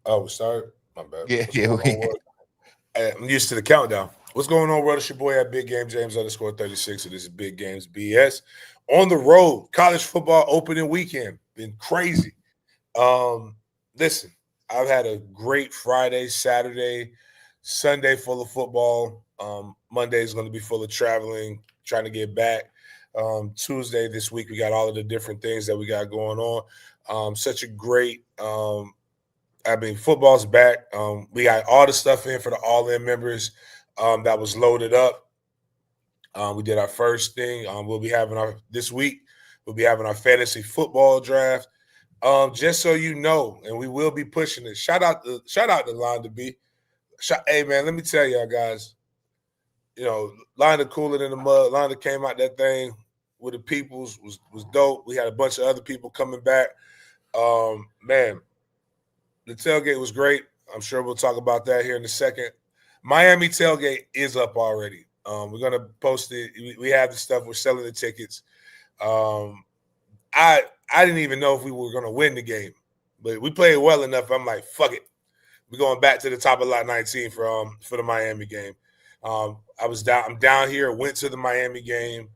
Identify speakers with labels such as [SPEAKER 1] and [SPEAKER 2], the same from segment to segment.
[SPEAKER 1] Oh, we started? My bad.
[SPEAKER 2] Yeah,
[SPEAKER 1] What's going on, world? I'm used to the countdown. What's going on, world? It's your boy at Big Game James _36. So this is Big Games B.S. On the road, college football opening weekend. Been crazy. Listen, I've had a great Friday, Saturday, Sunday full of football. Monday is going to be full of traveling, trying to get back. Tuesday this week, we got all of the different things that we got going on. Such a great football's back. We got all the stuff in for the all-in members that was loaded up. We did our first thing. We'll be having this week. We'll be having our fantasy football draft. Just so you know, and we will be pushing it. Shout out to Londa B. Hey man, let me tell y'all guys. Londa cooler than the mud. Londa came out that thing with the peoples was dope. We had a bunch of other people coming back. Man. The tailgate was great. I'm sure we'll talk about that here in a second. Miami tailgate is up already. We're going to post it. We have the stuff. We're selling the tickets. I didn't even know if we were going to win the game, but we played well enough. I'm like, fuck it. We're going back to the top of lot 19 for the Miami game. I'm down here, went to the Miami game,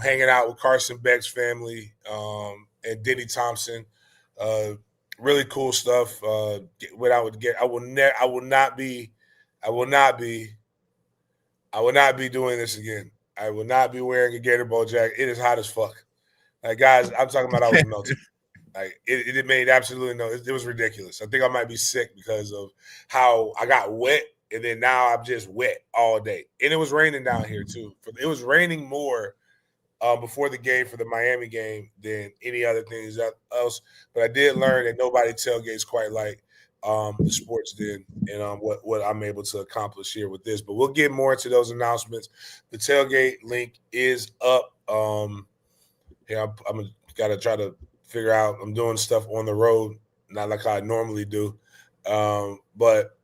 [SPEAKER 1] hanging out with Carson Beck's family and Denny Thompson. Really cool stuff. I will not be doing this again. I will not be wearing a Gator Bowl jacket. It is hot as fuck. Like guys, I'm talking about I was melting. Like it made absolutely no. It was ridiculous. I think I might be sick because of how I got wet, and then now I'm just wet all day. And it was raining down here too. It was raining more before the game for the Miami game than any other things else. But I did learn that nobody tailgates quite like the sports did, and what I'm able to accomplish here with this. But we'll get more into those announcements. The tailgate link is up. I'm gotta try to figure out. I'm doing stuff on the road, not like I normally do. But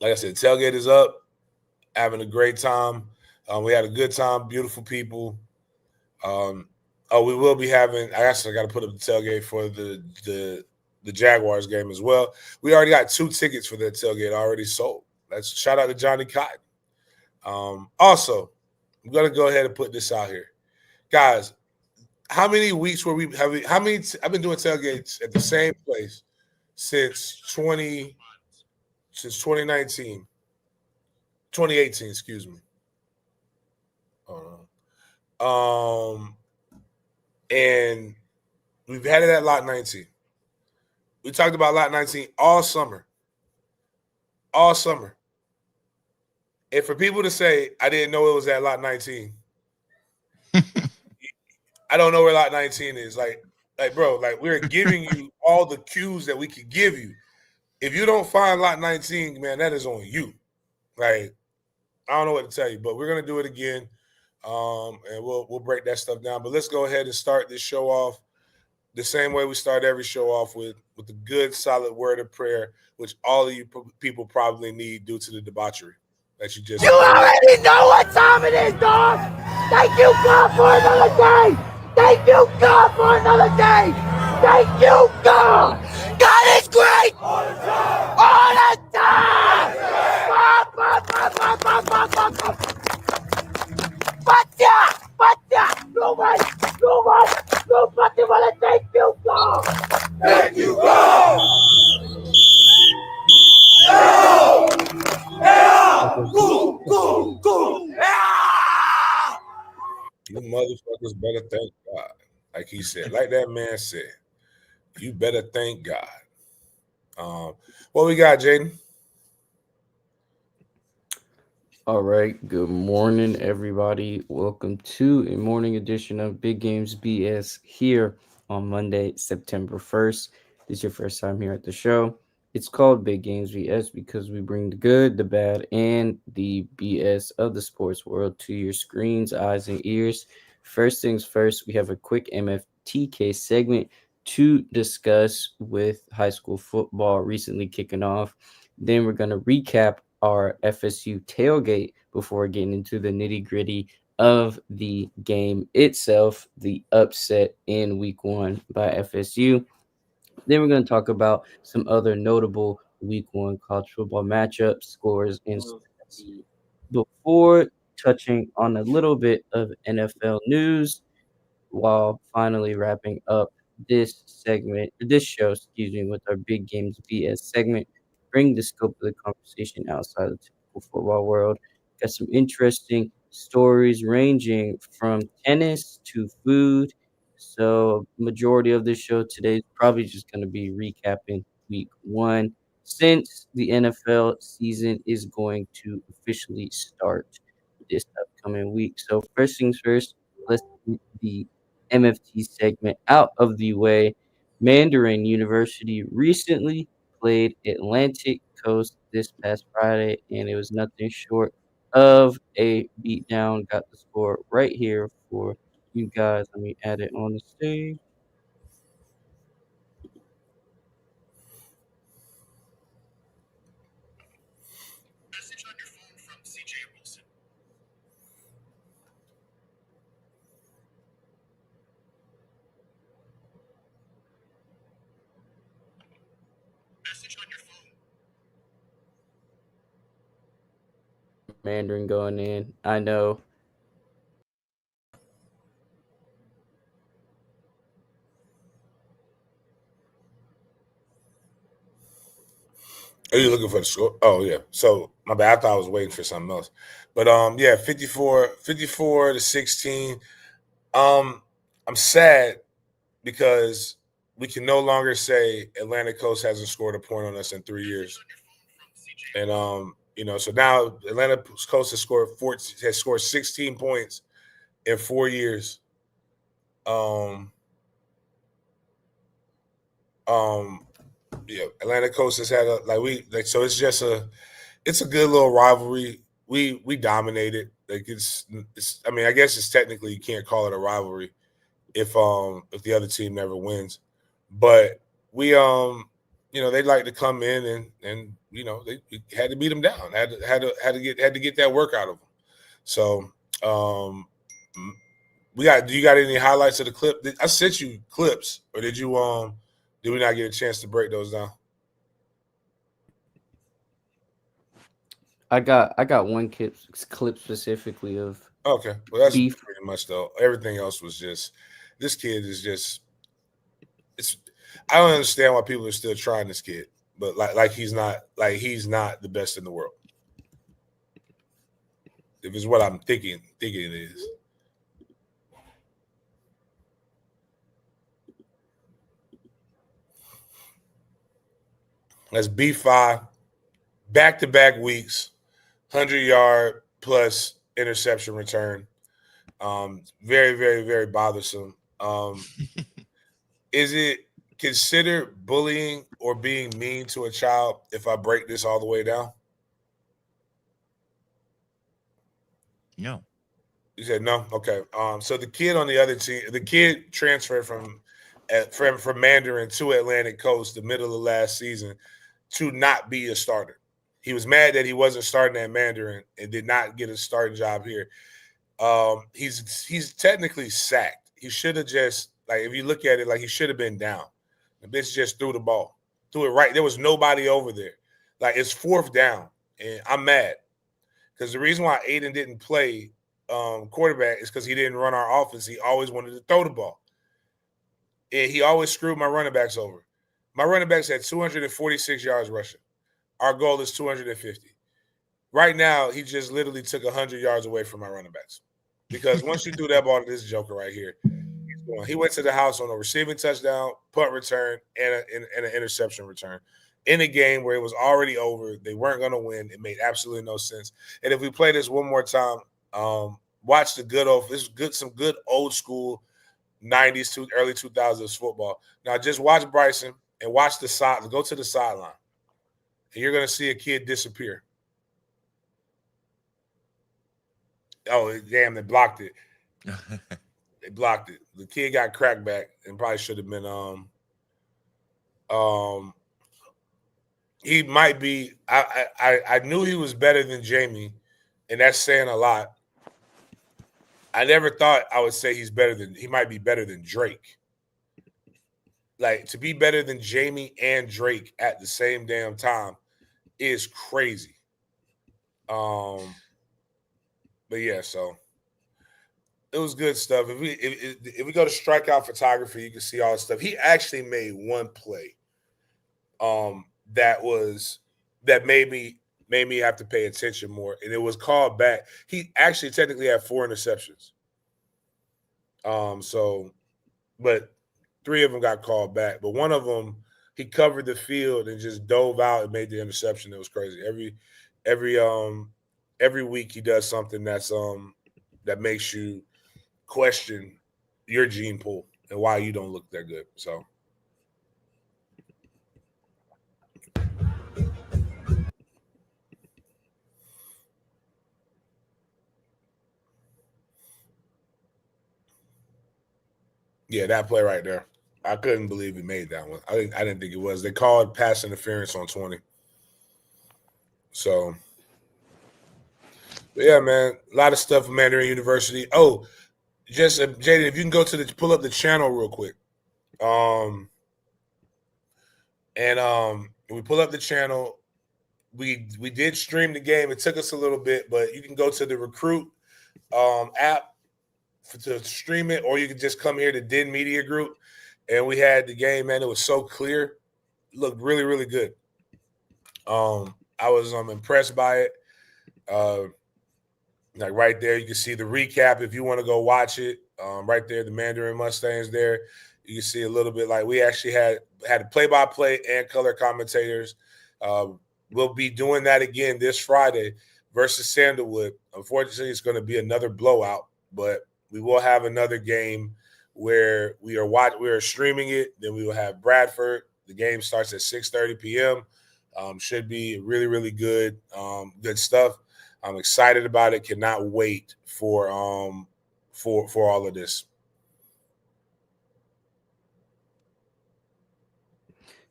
[SPEAKER 1] like I said, tailgate is up. Having a great time. We had a good time. Beautiful people. We will be having. I got to put up the tailgate for the Jaguars game as well. We already got 2 tickets for that tailgate already sold. Let's shout out to Johnny Cotton. Also, I'm gonna go ahead and put this out here, guys. How many weeks were we? I've been doing tailgates at the same place since 2019, 2018. Excuse me. And we've had it at lot 19. We talked about lot 19 all summer. All summer. And for people to say, I didn't know it was at lot 19, I don't know where lot 19 is. Like, bro, like we're giving you all the cues that we could give you. If you don't find lot 19, man, that is on you. Like, I don't know what to tell you, but we're gonna do it again. And we'll break that stuff down. But let's go ahead and start this show off the same way we start every show off with a good, solid word of prayer, which all of you people probably need due to the debauchery that you just.
[SPEAKER 3] You already know what time it is, dog. Thank you, God, for another day. Thank you, God, for another day. Thank you, God. God is great. All the time. All the time. Nobody wanna thank you, God. Thank you, God.
[SPEAKER 1] You motherfuckers better thank God. Like he said, like that man said, you better thank God. What we got, Jaden?
[SPEAKER 4] All right. Good morning, everybody. Welcome to a morning edition of Big Games BS here on Monday, September 1st. This is your first time here at the show. It's called Big Games B.S. because we bring the good, the bad, and the BS of the sports world to your screens, eyes, and ears. First things first, we have a quick MFTK segment to discuss with high school football recently kicking off. Then we're going to recap our FSU tailgate before getting into the nitty gritty of the game itself, the upset in week 1 by FSU. Then we're going to talk about some other notable week 1 college football matchups, scores, and stats. Before touching on a little bit of NFL news, while finally wrapping up this show, with our Big Games BS segment, bring the scope of the conversation outside the typical football world. Got some interesting stories ranging from tennis to food. So, majority of this show today is probably just going to be recapping week 1 since the NFL season is going to officially start this upcoming week. So, first things first, let's get the MFT segment out of the way. Mandarin University recently played Atlantic Coast this past Friday, and it was nothing short of a beatdown. Got the score right here for you guys. Let me add it on the stage. Mandarin going in. I know.
[SPEAKER 1] Are you looking for the score? Oh yeah. So my bad. I thought I was waiting for something else. But yeah, 54 to 16. I'm sad because we can no longer say Atlantic Coast hasn't scored a point on us in 3 years. And so now Atlantic Coast has scored 16 points in 4 years. Um, yeah, Atlantic Coast has had so it's a good little rivalry. We dominated. Like it's I mean, I guess it's technically you can't call it a rivalry if the other team never wins. But we they'd like to come in and they had to beat them down. Had to get that work out of them. So do you got any highlights of the clip? I sent you clips, or did we not get a chance to break those down?
[SPEAKER 4] I got one clip specifically of
[SPEAKER 1] Okay, well that's
[SPEAKER 4] beef.
[SPEAKER 1] pretty much though. Everything else was just this kid is just it's. I don't understand why people are still trying this kid, but he's not the best in the world. If it's what I'm thinking it is. That's B5, back-to-back weeks, 100-yard plus interception return. Very, very, very bothersome. Is it considered bullying or being mean to a child if I break this all the way down?
[SPEAKER 2] No.
[SPEAKER 1] You said no? Okay. So the kid on the other team, the kid transferred from Mandarin to Atlantic Coast the middle of last season to not be a starter. He was mad that he wasn't starting at Mandarin and did not get a starting job here. He's technically sacked. He should have just if you look at it, he should have been down. The bitch just threw the ball, threw it right. There was nobody over there. It's fourth down, and I'm mad because the reason why Aiden didn't play quarterback is because he didn't run our offense. He always wanted to throw the ball, and he always screwed my running backs over. My running backs had 246 yards rushing. Our goal is 250. Right now, he just literally took 100 yards away from my running backs. Because once you do that ball to this joker right here, he went to the house on a receiving touchdown, punt return, and an interception return in a game where it was already over. They weren't going to win. It made absolutely no sense. And if we play this one more time, watch some good old school 90s to early 2000s football. Now just watch Bryson and watch the side. Go to the sideline. and you're going to see a kid disappear. Oh, damn, they blocked it. They blocked it. The kid got cracked back and probably should have been he might be I knew he was better than Jamie, and that's saying a lot. I never thought I would say he might be better than Drake. Like, to be better than Jamie and Drake at the same damn time is crazy. But yeah, so it was good stuff. If we go to strikeout photography, you can see all the stuff. He actually made one play that made me have to pay attention more, and it was called back. He actually technically had 4 interceptions. But 3 of them got called back. But one of them, he covered the field and just dove out and made the interception. It was crazy. Every week he does something that makes you question your gene pool and why you don't look that good. So yeah, that play right there. I couldn't believe he made that one. I didn't think it was. They called pass interference on 20. So, but yeah, man, a lot of stuff from Mandarin University. Oh, just Jaden, if you can go pull up the channel real quick. We pull up the channel. We did stream the game. It took us a little bit, but you can go to the Recruit app to stream it, or you can just come here to Den Media Group. And we had the game, man. It was so clear. It looked really, really good. I was impressed by it. Like right there, you can see the recap if you want to go watch it. Right there, the Mandarin Mustangs there. You can see a little bit. Like, we actually had a play-by-play and color commentators. We'll be doing that again this Friday versus Sandalwood. Unfortunately, it's going to be another blowout, but we will have another game where we are streaming it. Then we will have Bradford. The game starts at 6:30 p.m. Should be really, really good stuff. I'm excited about it. Cannot wait for all of this.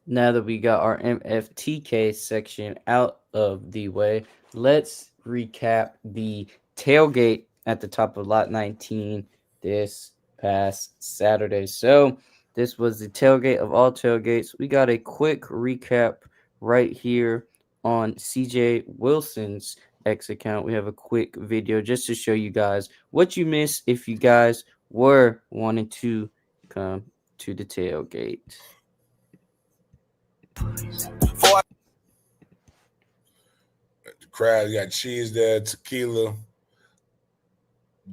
[SPEAKER 4] Now that we got our MFTK section out of the way, let's recap the tailgate at the top of Lot 19 this past Saturday. So this was the tailgate of all tailgates. We got a quick recap right here on CJ Wilson's X account. We have a quick video just to show you guys what you missed if you guys were wanting to come to the tailgate.
[SPEAKER 1] The crowd, you got cheese there, tequila,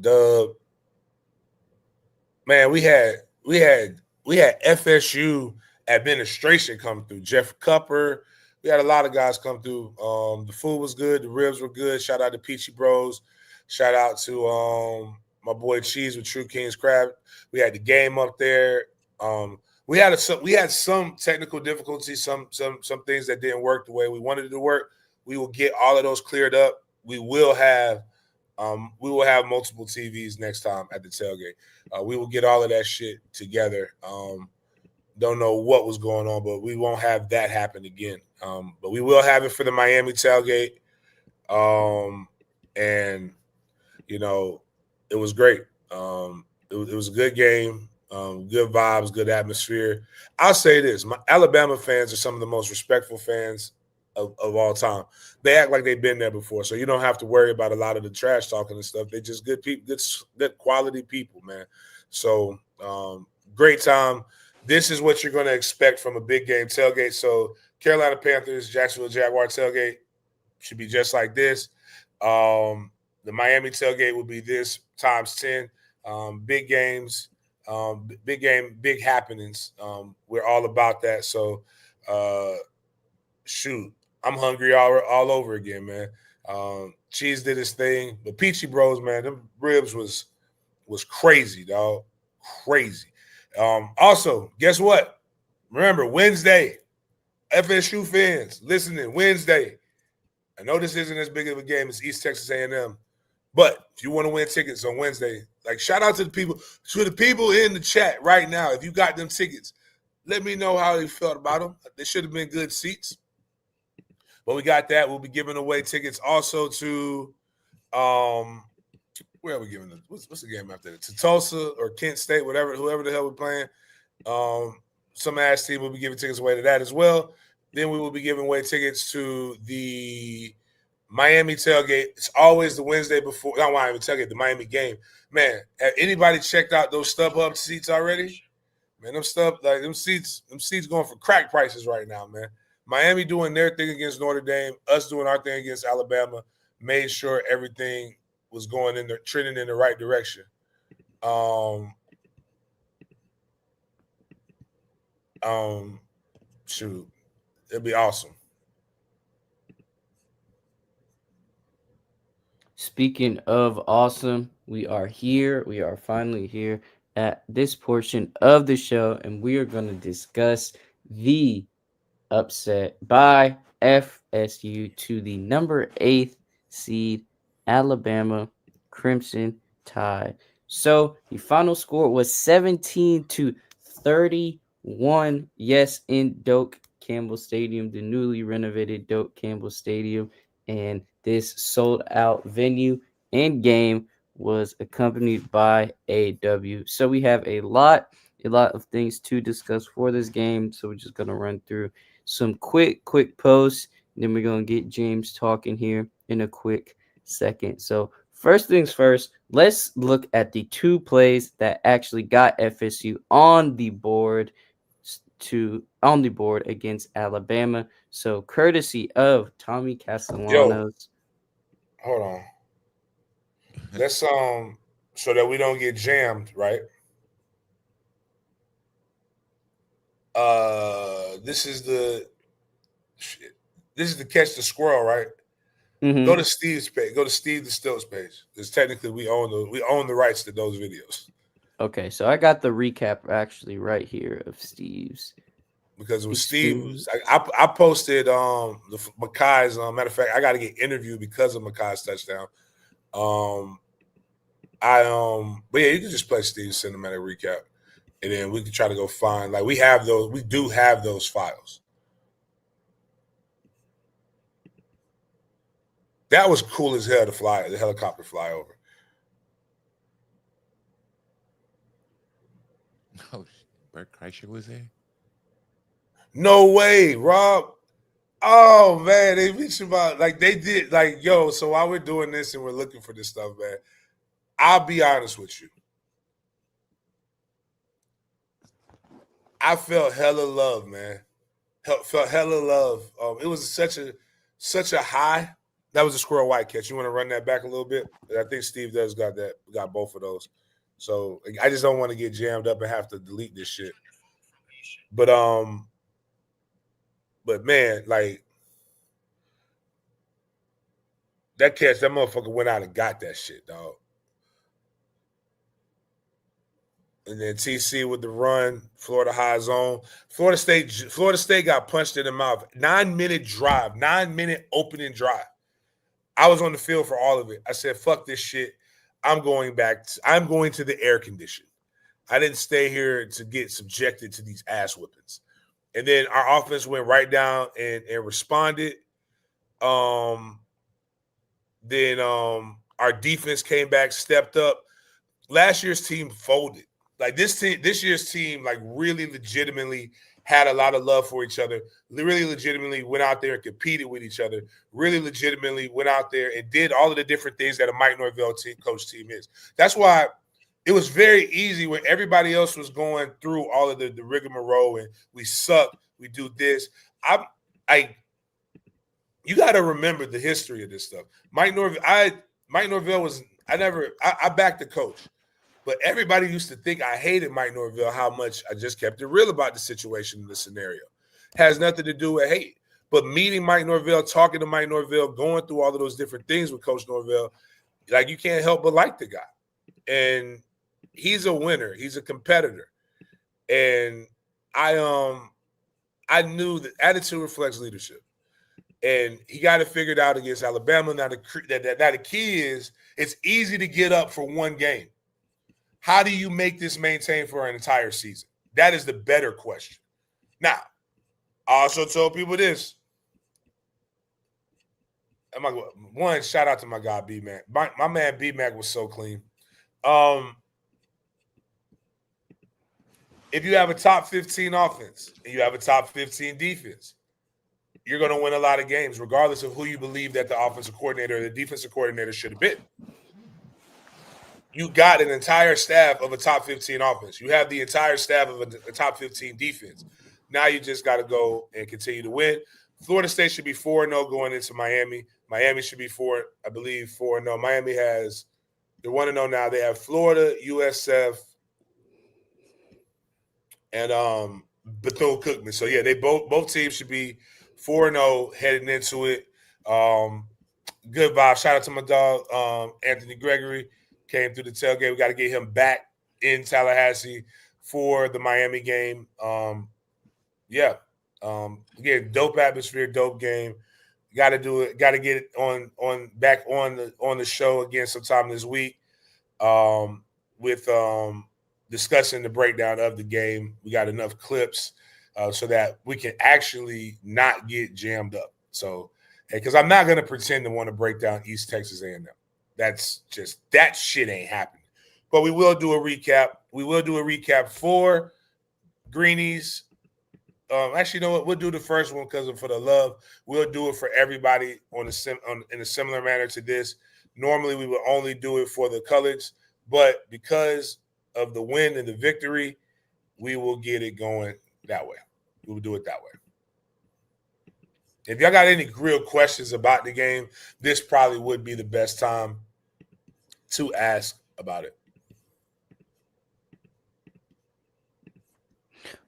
[SPEAKER 1] dub. Man, we had FSU administration come through. Jeff Cupper. We had a lot of guys come through. The food was good. The ribs were good. Shout out to Peachy Bros. Shout out to my boy Cheese with True King's Crab. We had the game up there. We had some technical difficulties, some things that didn't work the way we wanted it to work. We will get all of those cleared up. We will have multiple TVs next time at the tailgate. We will get all of that shit together. Don't know what was going on, but we won't have that happen again. But we will have it for the Miami tailgate. And it was great. It was a good game. Good vibes, good atmosphere. I'll say this: my Alabama fans are some of the most respectful fans of all time. They act like they've been there before, so you don't have to worry about a lot of the trash talking and stuff. They're just good people, good quality people, man. So great time. This is what you're going to expect from a big game tailgate. So Carolina Panthers, Jacksonville Jaguar tailgate should be just like this. The Miami tailgate will be this times 10. Big games. Big game, big happenings. We're all about that. So, shoot, I'm hungry all over again, man. Cheese did his thing, but Peachy Bros, man, them ribs was crazy, dog, crazy. Also, guess what? Remember Wednesday, FSU fans listening Wednesday. I know this isn't as big of a game as East Texas A&M, but if you want to win tickets on Wednesday, like shout out to the people in the chat right now. If you got them tickets, let me know how you felt about them. They should have been good seats, but we got that. We'll be giving away tickets also to where are we giving them? What's the game after that? To Tulsa or Kent State, whoever the hell we're playing. Some ass team will be giving tickets away to that as well. Then we will be giving away tickets to the Miami tailgate. It's always the Wednesday before. Not Miami tailgate, the Miami game. Man, have anybody checked out those StubHub seats already? Man, them seats going for crack prices right now, man. Miami doing their thing against Notre Dame, us doing our thing against Alabama, made sure everything was going trending in the right direction. Shoot, it'd be awesome.
[SPEAKER 4] Speaking of awesome, we are here. We are finally here at this portion of the show, and we are going to discuss the upset by FSU to the number 8 seed Alabama Crimson Tide. So the final score was 17-31. Yes, in Doak Campbell Stadium, the newly renovated Doak Campbell Stadium, and this sold out venue and game was accompanied by a W. So we have a lot of things to discuss for this game. So we're just gonna run through some quick posts, and then we're gonna get James talking here in a quick second. So first things first, let's look at the 2 plays that actually got FSU on the board against Alabama. So courtesy of Tommy Castellanos.
[SPEAKER 1] Hold on. Let's so that we don't get jammed, right? This is the catch the squirrel, right?
[SPEAKER 4] Mm-hmm.
[SPEAKER 1] Go to Steve's page. Go to Steve the Stills page. Because technically we own the rights to those videos.
[SPEAKER 4] Okay, so I got the recap actually right here of Steve's.
[SPEAKER 1] Because with Steve, I posted the Makai's. Matter of fact, I got to get interviewed because of Makai's touchdown. But yeah, you can just play Steve's cinematic recap, and then we can try to go find. Like we do have those files. That was cool as hell the helicopter fly over.
[SPEAKER 2] Oh, Bert Kreischer was there?
[SPEAKER 1] No way, Rob. Oh man, they reached about like they did like yo. So while we're doing this and we're looking for this stuff, man, I'll be honest with you. I felt hella love, man. Felt hella love. It was such a high. That was a squirrel white catch. You want to run that back a little bit? I think Steve does got both of those. So I just don't want to get jammed up and have to delete this shit. But man, like that catch, that motherfucker went out and got that shit, dog. And then TC with the run, Florida high zone. Florida State got punched in the mouth. 9-minute opening drive. I was on the field for all of it. I said, fuck this shit. I'm going to the air condition. I didn't stay here to get subjected to these ass whippings. And then our offense went right down and responded. Then our defense came back, stepped up. Last year's team folded. Like this year's team, like really legitimately had a lot of love for each other, really legitimately went out there and competed with each other, really legitimately went out there and did all of the different things that a Mike Norvell coach team is. That's why it was very easy when everybody else was going through all of the rigmarole and we suck, we do this. You got to remember the history of this stuff. Mike Norvell I backed the coach. But everybody used to think I hated Mike Norvell, how much I just kept it real about the situation and the scenario. Has nothing to do with hate. But meeting Mike Norvell, talking to Mike Norvell, going through all of those different things with Coach Norvell, like you can't help but like the guy. And he's a winner. He's a competitor. And I I knew that attitude reflects leadership. And he got it figured out against Alabama. Now the key is it's easy to get up for one game. How do you make this maintain for an entire season? That is the better question. Now, I also told people this. One, shout out to my guy B-Mac. My man B-Mac was so clean. If you have a top 15 offense and you have a top 15 defense, you're going to win a lot of games, regardless of who you believe that the offensive coordinator or the defensive coordinator should have been. You got an entire staff of a top 15 offense. You have the entire staff of a top 15 defense. Now you just got to go and continue to win. Florida State should be 4-0 going into Miami. Miami should be 4-0. Miami they're 1-0 now. They have Florida, USF, and Bethune-Cookman. So, yeah, they both teams should be 4-0 heading into it. Good vibe. Shout out to my dog, Anthony Gregory. Came through the tailgate. We got to get him back in Tallahassee for the Miami game. Again, dope atmosphere, dope game. Got to do it. Got to get it back on the show again sometime this week. With discussing the breakdown of the game. We got enough clips so that we can actually not get jammed up. So, because I'm not going to pretend to want to break down East Texas A&M. That shit ain't happening. But we will do a recap. We will do a recap for Greenies. Actually, you know what? We'll do the first one because for the love. We'll do it for everybody in a similar manner to this. Normally, we would only do it for the colors, but because of the win and the victory, we will get it going that way. We will do it that way. If y'all got any real questions about the game, this probably would be the best time to ask about it.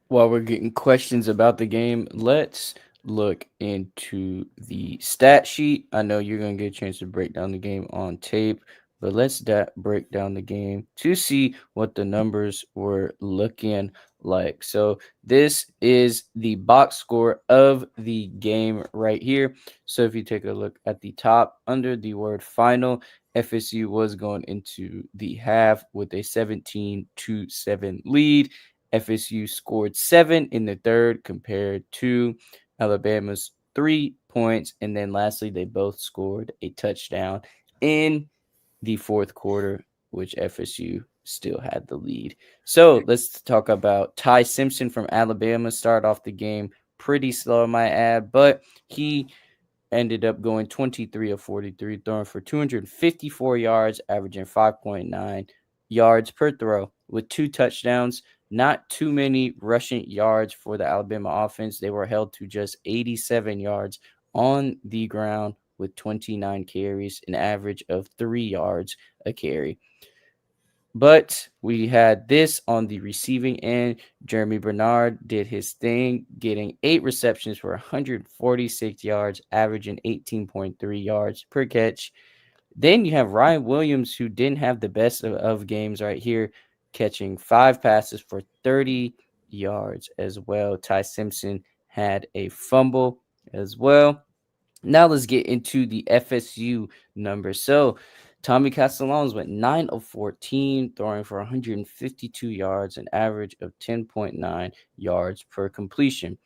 [SPEAKER 4] While we're getting questions about the game, let's look into the stat sheet. I know you're going to get a chance to break down the game on tape, but let's break down the game to see what the numbers were looking like. So this is the box score of the game right here. So if you take a look at the top under the word final, FSU was going into the half with a 17-7 lead. FSU scored 7 in the third compared to Alabama's 3 points. And then lastly, they both scored a touchdown in the fourth quarter, which FSU still had the lead. So let's talk about Ty Simpson from Alabama. Started off the game pretty slow, I might add, but he ended up going 23 of 43, throwing for 254 yards, averaging 5.9 yards per throw with 2 touchdowns. Not too many rushing yards for the Alabama offense. They were held to just 87 yards on the ground with 29 carries, an average of 3 yards a carry. But we had this on the receiving end. Jeremy Bernard did his thing, getting 8 receptions for 146 yards, averaging 18.3 yards per catch. Then you have Ryan Williams, who didn't have the best of games right here, catching 5 passes for 30 yards as well. Ty Simpson had a fumble as well. Now let's get into the FSU numbers. So Tommy Castellanos went 9 of 14, throwing for 152 yards, an average of 10.9 yards per completion.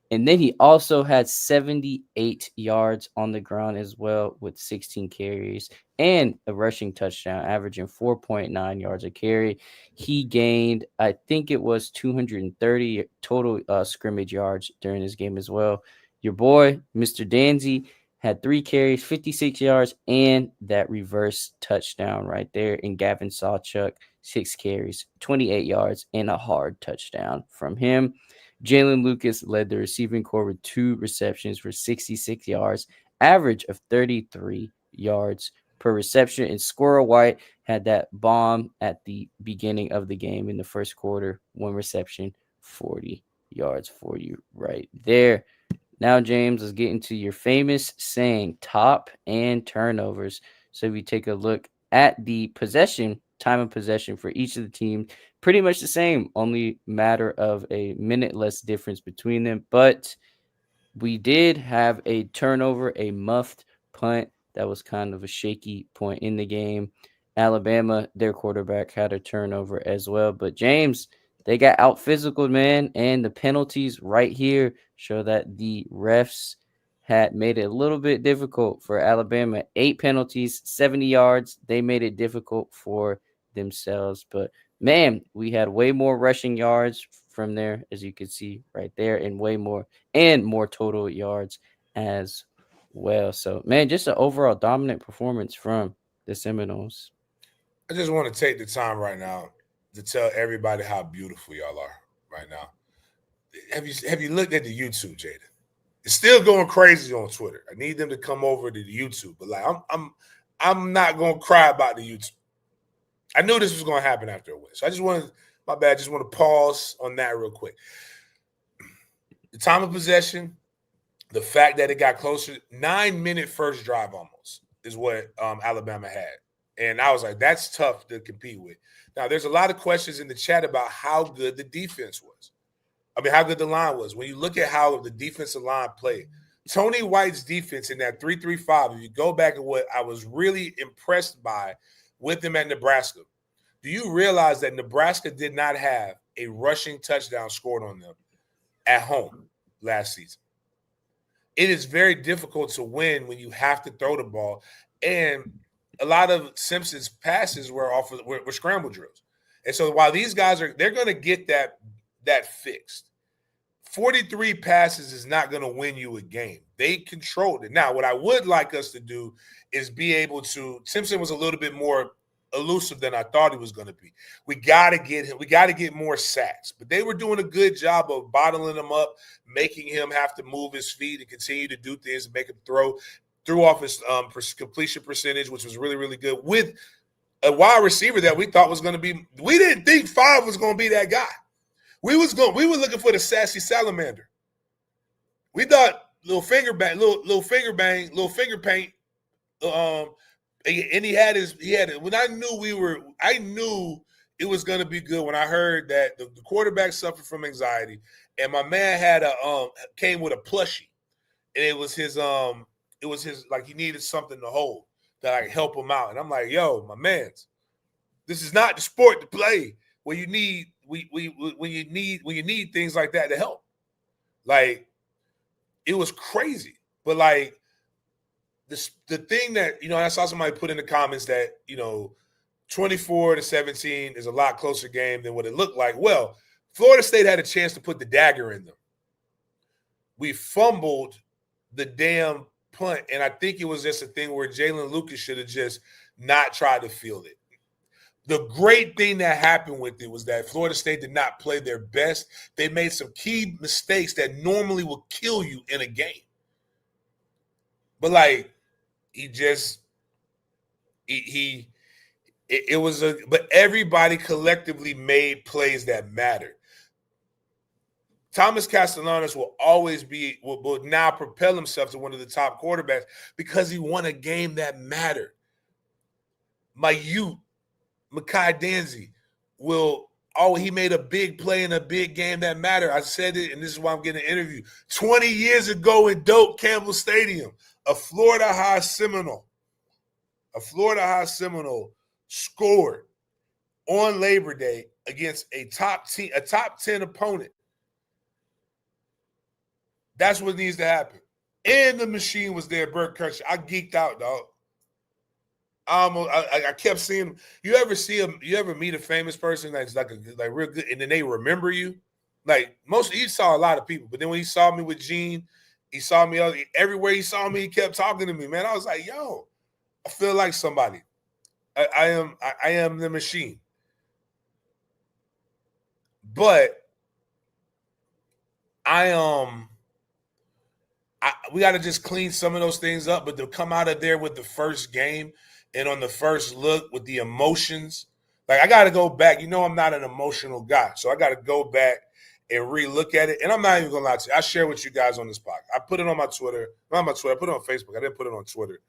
[SPEAKER 4] And then he also had 78 yards on the ground as well with 16 carries and a rushing touchdown, averaging 4.9 yards a carry. He gained, I think it was 230 total scrimmage yards during this game as well. Your boy, Mr. Danzy, had 3 carries, 56 yards, and that reverse touchdown right there. And Gavin Sawchuk, 6 carries, 28 yards, and a hard touchdown from him. Jalen Lucas led the receiving corps with 2 receptions for 66 yards, average of 33 yards per reception. And Squirrel White had that bomb at the beginning of the game in the first quarter, 1 reception, 40 yards for you right there. Now, James, let's get into your famous saying, top and turnovers. So if you take a look at the time of possession for each of the teams, pretty much the same, only matter of a minute less difference between them. But we did have a turnover, a muffed punt. That was kind of a shaky point in the game. Alabama, their quarterback, had a turnover as well. But James, they got out physical, man. And the penalties right here show that the refs had made it a little bit difficult for Alabama. 8 penalties, 70 yards. They made it difficult for themselves. But man, we had way more rushing yards from there, as you can see right there, and more total yards as well. So, man, just an overall dominant performance from the Seminoles.
[SPEAKER 1] I just want to take the time right now to tell everybody how beautiful y'all are right now. Have you looked at the YouTube, Jada? It's still going crazy on Twitter. I need them to come over to the YouTube, but like I'm not gonna cry about the YouTube. I knew this was gonna happen after a win, so I just want to pause on that real quick. The time of possession, the fact that it got closer, 9-minute first drive almost is what Alabama had. And I was like, that's tough to compete with. Now, there's a lot of questions in the chat about how good the defense was. I mean, how good the line was. When you look at how the defensive line played, Tony White's defense in that 3-3-5, if you go back at what I was really impressed by with them at Nebraska, do you realize that Nebraska did not have a rushing touchdown scored on them at home last season? It is very difficult to win when you have to throw the ball. And a lot of Simpson's passes were scramble drills. And so while these guys they're going to get that fixed. 43 passes is not going to win you a game. They controlled it. Now, what I would like us to do is be able to – Simpson was a little bit more elusive than I thought he was going to be. We got to get him. We got to get more sacks. But they were doing a good job of bottling him up, making him have to move his feet and continue to do things and make him threw off his completion percentage, which was really, really good, with a wide receiver that we thought was going to be – we didn't think 5 was going to be that guy. We were looking for the sassy salamander. We thought little finger paint. And he had it. When I knew it was going to be good when I heard that the quarterback suffered from anxiety, and my man came with a plushie, and it was his like he needed something to hold that I could help him out. And I'm like, yo, my man's, this is not the sport to play where you need when you need things like that to help. Like, it was crazy. But like the thing that, I saw somebody put in the comments that, 24-17 is a lot closer game than what it looked like. Well, Florida State had a chance to put the dagger in them. We fumbled the damn punt, and I think it was just a thing where Jalen Lucas should have just not tried to field it. The great thing that happened with it was that Florida State did not play their best. They made some key mistakes that normally will kill you in a game. But like, but everybody collectively made plays that mattered. Thomas Castellanos will now propel himself to one of the top quarterbacks because he won a game that mattered. My youth, Mekhi Danzy, he made a big play in a big game that mattered. I said it, and this is why I'm getting an interview. 20 years ago in Doak Campbell Stadium, a Florida High Seminole scored on Labor Day against a top 10 opponent. That's what needs to happen. And the machine was there, Bert Kreischer. I geeked out, dog. I kept seeing him. You ever meet a famous person that's like real good, and then they remember you? Like he saw a lot of people, but then when he saw me with Gene, he saw me everywhere he saw me, he kept talking to me, man. I was like, yo, I feel like somebody. I am the machine. But we got to just clean some of those things up, but to come out of there with the first game and on the first look with the emotions, like I got to go back. I'm not an emotional guy, so I got to go back and re-look at it. And I'm not even going to lie to you. I share with you guys on this podcast. I put it on my Twitter. Not on my Twitter. I put it on Facebook. I didn't put it on Twitter.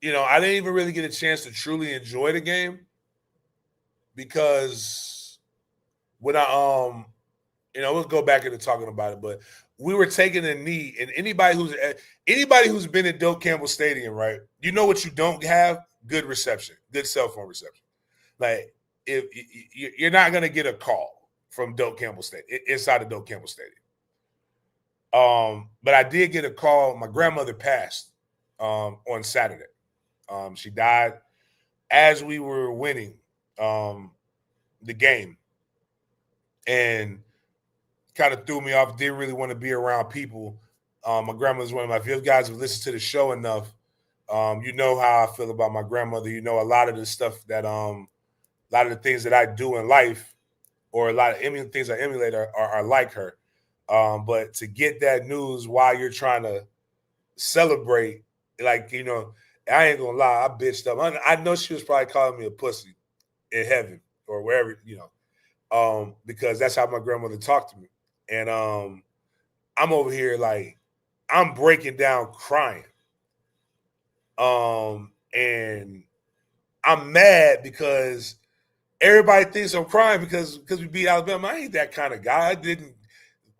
[SPEAKER 1] I didn't even really get a chance to truly enjoy the game because when we'll go back into talking about it, but we were taking a knee, and anybody who's been at Doak Campbell Stadium, right? You know what you don't have? Good reception, good cell phone reception. Like if you're not gonna get a call from Doak Campbell Stadium inside of Doak Campbell Stadium. But I did get a call. My grandmother passed on Saturday. She died as we were winning the game, and kind of threw me off. Didn't really want to be around people. My grandmother's one of my. If you guys have listened to the show enough, you know how I feel about my grandmother. You know a lot of the stuff that a lot of the things that I do in life, or a lot of things I emulate are like her. But to get that news while you're trying to celebrate, like, I ain't gonna lie, I bitched up. I know she was probably calling me a pussy in heaven or wherever, because that's how my grandmother talked to me. And I'm over here like I'm breaking down crying. And I'm mad because everybody thinks I'm crying because we beat Alabama. I ain't that kind of guy. I didn't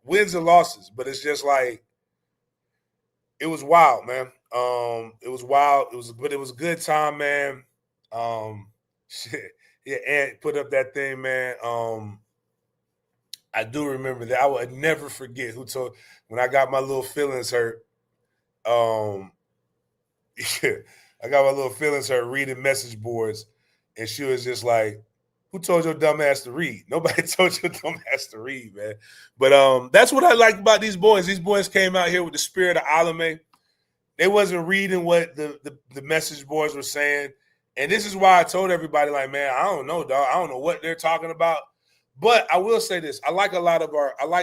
[SPEAKER 1] wins or losses, but it's just like it was wild, man. It was wild. But it was a good time, man. Shit. Yeah, Ant put up that thing, man. I do remember that. I would never forget who told when I got my little feelings hurt. Yeah, I got my little feelings hurt reading message boards, and she was just like, "Who told your dumb ass to read? Nobody told your dumb ass to read, man." But that's what I like about these boys. These boys came out here with the spirit of Alame. They wasn't reading what the message boards were saying. And this is why I told everybody, like, man, I don't know, dog. I don't know what they're talking about. But I will say this. I like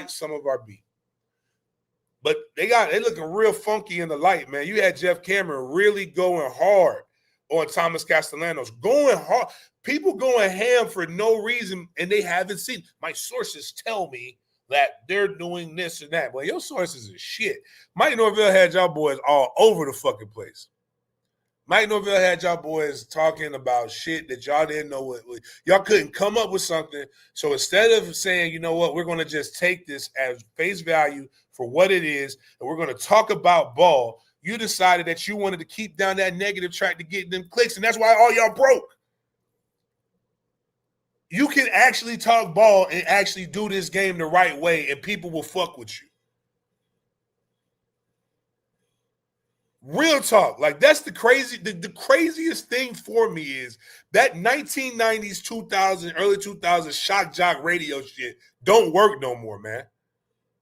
[SPEAKER 1] some of our beat. But they looking real funky in the light, man. You had Jeff Cameron really going hard on Thomas Castellanos. Going hard. People going ham for no reason, and they haven't seen. My sources tell me that they're doing this and that. Well, your sources is shit. Mike Norvell had y'all boys all over the fucking place. Mike Norvell had y'all boys talking about shit that y'all didn't know what y'all couldn't come up with something. So instead of saying, you know what, we're going to just take this as face value for what it is, and we're going to talk about ball, you decided that you wanted to keep down that negative track to get them clicks, and that's why all y'all broke. You can actually talk ball and actually do this game the right way, and people will fuck with you. Real talk. Like, that's the craziest thing for me is that 1990s, 2000, early 2000s shock jock radio shit don't work no more, man.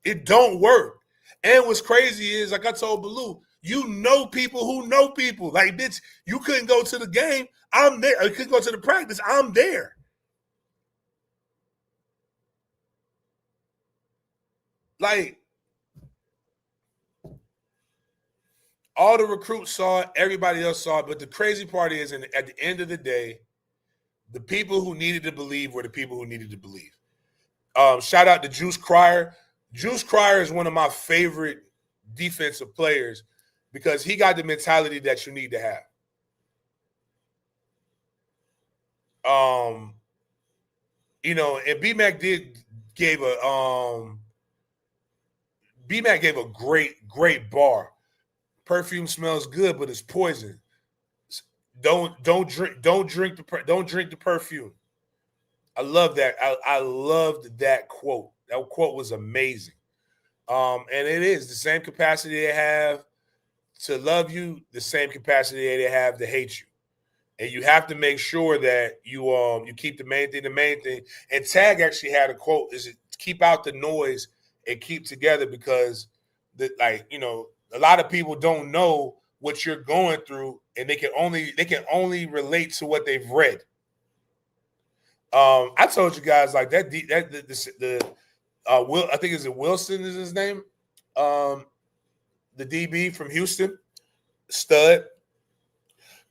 [SPEAKER 1] It don't work. And what's crazy is, like I told Baloo, you know people who know people. Like, bitch, you couldn't go to the game. I'm there. You couldn't go to the practice. I'm there. Like, all the recruits saw it, everybody else saw it, but the crazy part is, and at the end of the day, the people who needed to believe were the people who needed to believe. Shout out to Juice Cryer. Juice Cryer is one of my favorite defensive players because he got the mentality that you need to have. And B-Mac gave a great bar. Perfume smells good, but it's poison. Don't drink the perfume. I love that. I loved that quote. That quote was amazing. And it is the same capacity they have to love you, the same capacity they have to hate you. And you have to make sure that you keep the main thing. And Tag actually had a quote: "Is it keep out the noise and keep together?" Because a lot of people don't know what you're going through, and they can only relate to what they've read. I told you guys like that. I think Wilson is his name. The DB from Houston, stud.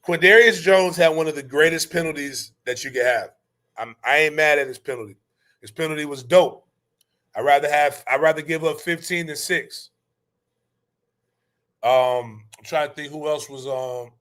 [SPEAKER 1] Quindarius Jones had one of the greatest penalties that you could have. I ain't mad at his penalty. His penalty was dope. I'd rather give up 15 than 6. I'm trying to think who else was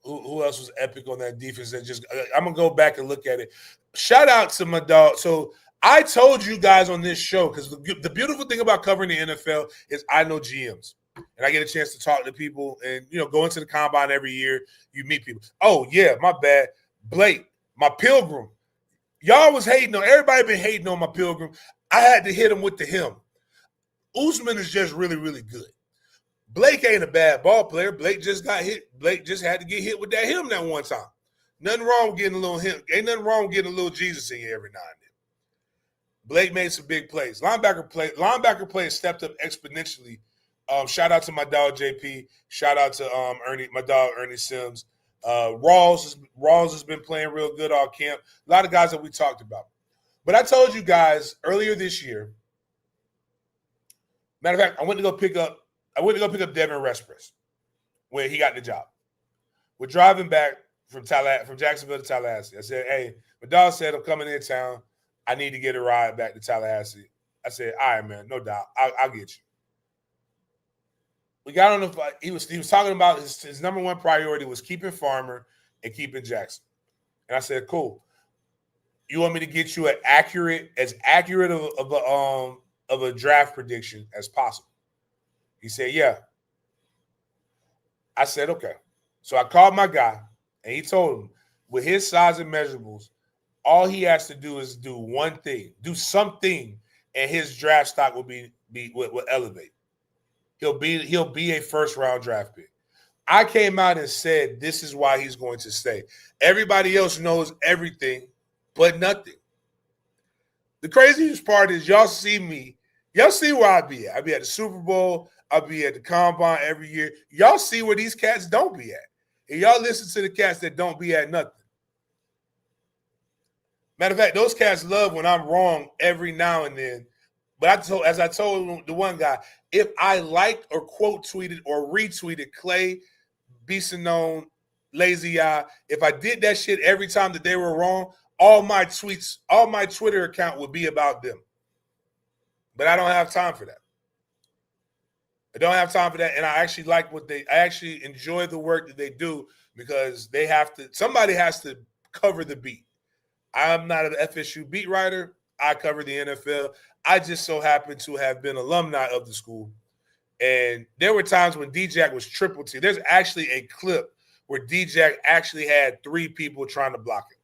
[SPEAKER 1] who else was epic on that defense. That just I'm gonna go back and look at it. Shout out to my dog. So I told you guys on this show because the beautiful thing about covering the NFL is I know GMs and I get a chance to talk to people and go into the combine every year. You meet people. Oh yeah, my bad, Blake, my pilgrim. Y'all was hating on everybody. Been hating on my pilgrim. I had to hit him with the him. Usman is just really really good. Blake ain't a bad ball player. Blake just got hit. Blake just had to get hit with that him that one time. Nothing wrong with getting a little him. Ain't nothing wrong with getting a little Jesus in you every now and then. Blake made some big plays. Linebacker play stepped up exponentially. Shout out to my dog JP. Shout out to my dog Ernie Sims. Rawls has been playing real good all camp. A lot of guys that we talked about. But I told you guys earlier this year. Matter of fact, I went to go pick up Devin Respris when he got the job. We're driving back from Jacksonville to Tallahassee. I said, "Hey, my dog said I'm coming in town. I need to get a ride back to Tallahassee." I said, "All right, man, no doubt. I'll get you." We got on the flight. He was talking about his number one priority was keeping Farmer and keeping Jackson. And I said, "Cool. You want me to get you as accurate of a draft prediction as possible?" He said, "Yeah." I said, "Okay." So I called my guy, and he told him, with his size and measurables, all he has to do is do one thing, do something, and his draft stock will elevate. He'll be a first-round draft pick. I came out and said this is why he's going to stay. Everybody else knows everything, but nothing. The craziest part is y'all see me. Y'all see where I be at. I be at the Super Bowl. I be at the Combine every year. Y'all see where these cats don't be at. And y'all listen to the cats that don't be at nothing. Matter of fact, those cats love when I'm wrong every now and then. But as I told the one guy, if I liked or quote tweeted or retweeted Clay, Beason, Lazy Eye, if I did that shit every time that they were wrong, all my tweets, all my Twitter account would be about them. But I don't have time for that. I don't have time for that. And I actually like I actually enjoy the work that they do because somebody has to cover the beat. I'm not an FSU beat writer. I cover the NFL. I just so happen to have been alumni of the school. And there were times when D-Jack was triple T. There's actually a clip where D-Jack actually had 3 people trying to block him.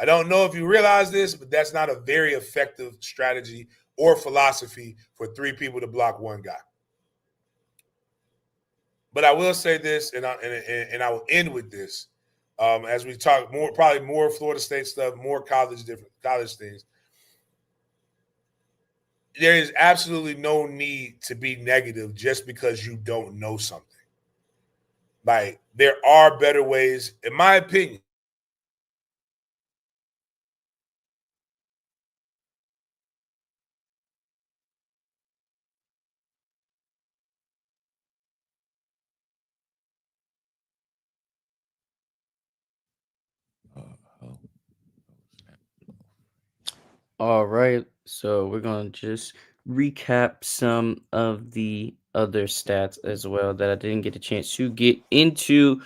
[SPEAKER 1] I don't know if you realize this, but that's not a very effective strategy or philosophy for 3 people to block one guy. But I will say this, and I will end with this, as we talk probably more Florida State stuff, more college things. There is absolutely no need to be negative just because you don't know something. Like, there are better ways, in my opinion.
[SPEAKER 4] All right, so we're going to just recap some of the other stats as well that I didn't get a chance to get into.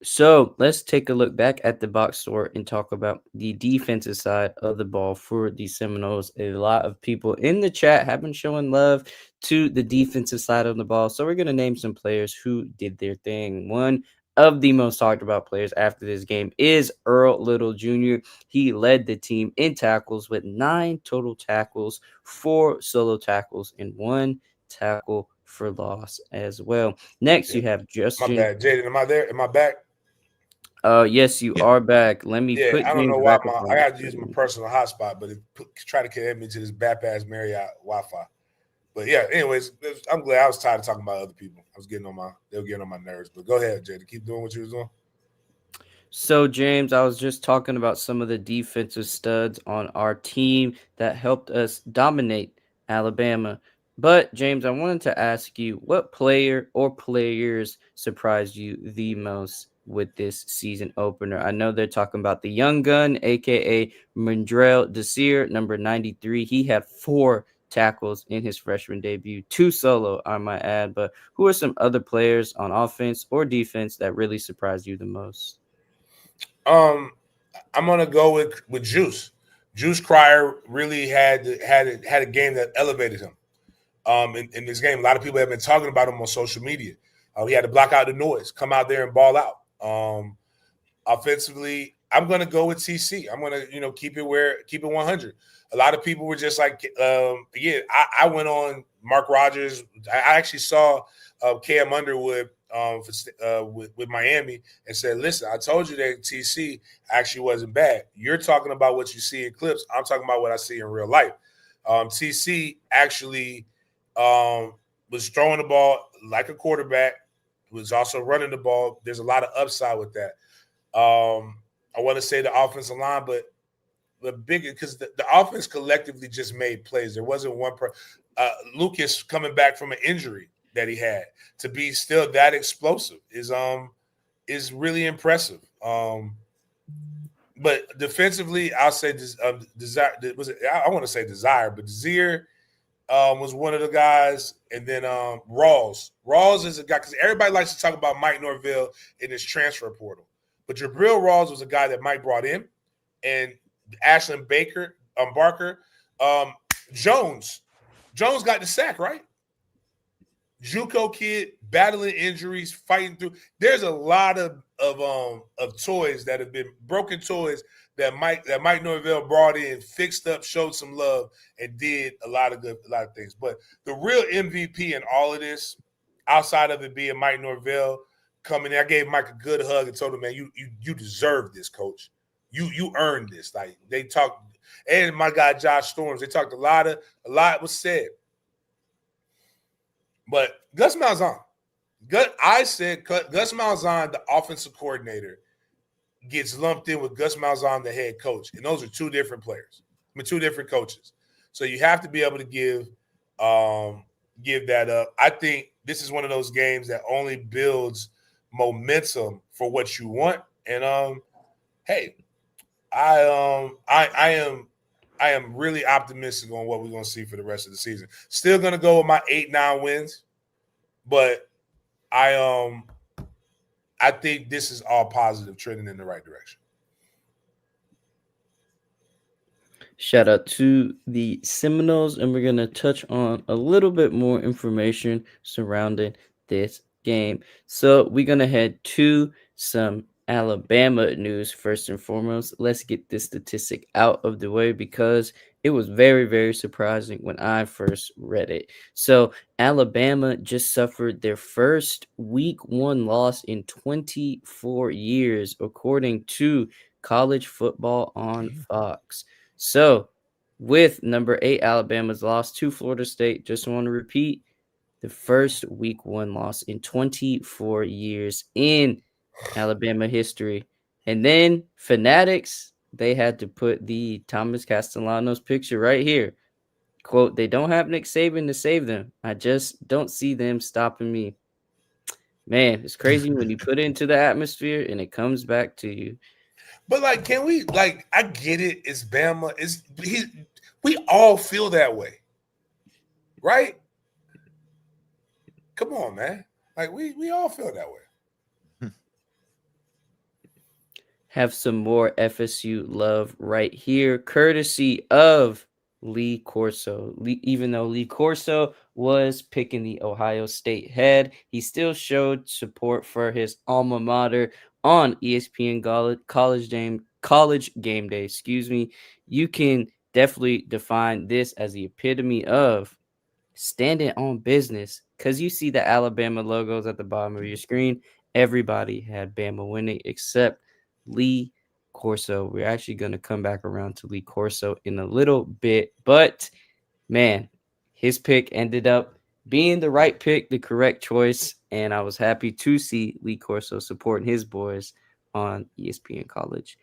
[SPEAKER 4] So let's take a look back at the box score and talk about the defensive side of the ball for the Seminoles. A lot of people in the chat have been showing love to the defensive side of the ball. So we're going to name some players who did their thing. One of the most talked about players after this game is Earl Little Jr. He led the team in tackles with 9 total tackles, 4 solo tackles, and 1 tackle for loss as well. Next, you have Justin.
[SPEAKER 1] My bad. Jaden, am I there? Am I back?
[SPEAKER 4] Yes, you are back. Let me put
[SPEAKER 1] I don't
[SPEAKER 4] James
[SPEAKER 1] know why
[SPEAKER 4] back up on
[SPEAKER 1] I
[SPEAKER 4] the
[SPEAKER 1] got to use my
[SPEAKER 4] screen.
[SPEAKER 1] personal hotspot, but try to connect me to this bad-ass Marriott Wi-Fi. But yeah, anyways, I'm glad. I was tired of talking about other people. They were getting on my nerves. But go ahead, Jay, to keep doing what you was doing.
[SPEAKER 4] So, James, I was just talking about some of the defensive studs on our team that helped us dominate Alabama. But, James, I wanted to ask you, what player or players surprised you the most with this season opener? I know they're talking about the young gun, a.k.a. Mondrell Desir, number 93. He had 4 tackles in his freshman debut. 2 solo, I might add. But who are some other players on offense or defense that really surprised you the most?
[SPEAKER 1] I'm gonna go with Juice. Juice Cryer really had a game that elevated him. In this game, a lot of people have been talking about him on social media. He had to block out the noise, come out there and ball out. Offensively, I'm going to go with TC. I'm going to keep it 100. A lot of people were just like, again, I went on Mark Rogers. I actually saw Cam Underwood with Miami and said, listen, I told you that TC actually wasn't bad. You're talking about what you see in clips. I'm talking about what I see in real life. TC actually was throwing the ball like a quarterback, was also running the ball. There's a lot of upside with that. I want to say the offensive line, but the big because the offense collectively just made plays. There wasn't one Lucas coming back from an injury that he had to be still that explosive is really impressive. But defensively, I'll say Desire. I want to say Desire, but Desire was one of the guys, and then Rawls. Rawls is a guy because everybody likes to talk about Mike Norvell in his transfer portal, but Jabril Rawls was a guy that Mike brought in, and Ashlyn Barker, Jones got the sack, right? JUCO kid battling injuries, fighting through. There's a lot of toys that have been broken toys that Mike Norvell brought in, fixed up, showed some love, and did a lot of things. But the real MVP in all of this, outside of it being Mike Norvell coming in, I gave Mike a good hug and told him, man, you deserve this, coach. You earned this. Like they talked, and my guy Josh Storms, they talked a lot was said. But Gus Malzahn, I said Gus Malzahn, the offensive coordinator, gets lumped in with Gus Malzahn, the head coach. And those are two different players. Two different coaches. So you have to be able to give that up. I think this is one of those games that only builds momentum for what you want. And hey, I am really optimistic on what we're going to see for the rest of the season. Still going to go with my 8-9 wins, but I think this is all positive, trending in the right direction.
[SPEAKER 4] Shout out to the Seminoles, and we're going to touch on a little bit more information surrounding this game. So we're going to head to some Alabama news first and foremost. Let's get this statistic out of the way because it was very, very surprising when I first read it. So Alabama just suffered their first week 1 loss in 24 years, according to College Football on Fox. So with number 8, Alabama's loss to Florida State, just want to repeat, the first week 1 loss in 24 years in Alabama history. And then Fanatics, they had to put the Thomas Castellanos picture right here. Quote, they don't have Nick Saban to save them. I just don't see them stopping me. Man, it's crazy when you put it into the atmosphere and it comes back to you.
[SPEAKER 1] But can we I get it. It's Bama. We all feel that way, right? Come on, man. We all feel that way.
[SPEAKER 4] Have some more FSU love right here, courtesy of Lee Corso. Even though Lee Corso was picking the Ohio State head, he still showed support for his alma mater on ESPN College Game Day. You can definitely define this as the epitome of standing on business because you see the Alabama logos at the bottom of your screen. Everybody had Bama winning except Lee Corso. We're actually going to come back around to Lee Corso in a little bit, but man, his pick ended up being the right pick, the correct choice, and I was happy to see Lee Corso supporting his boys on ESPN College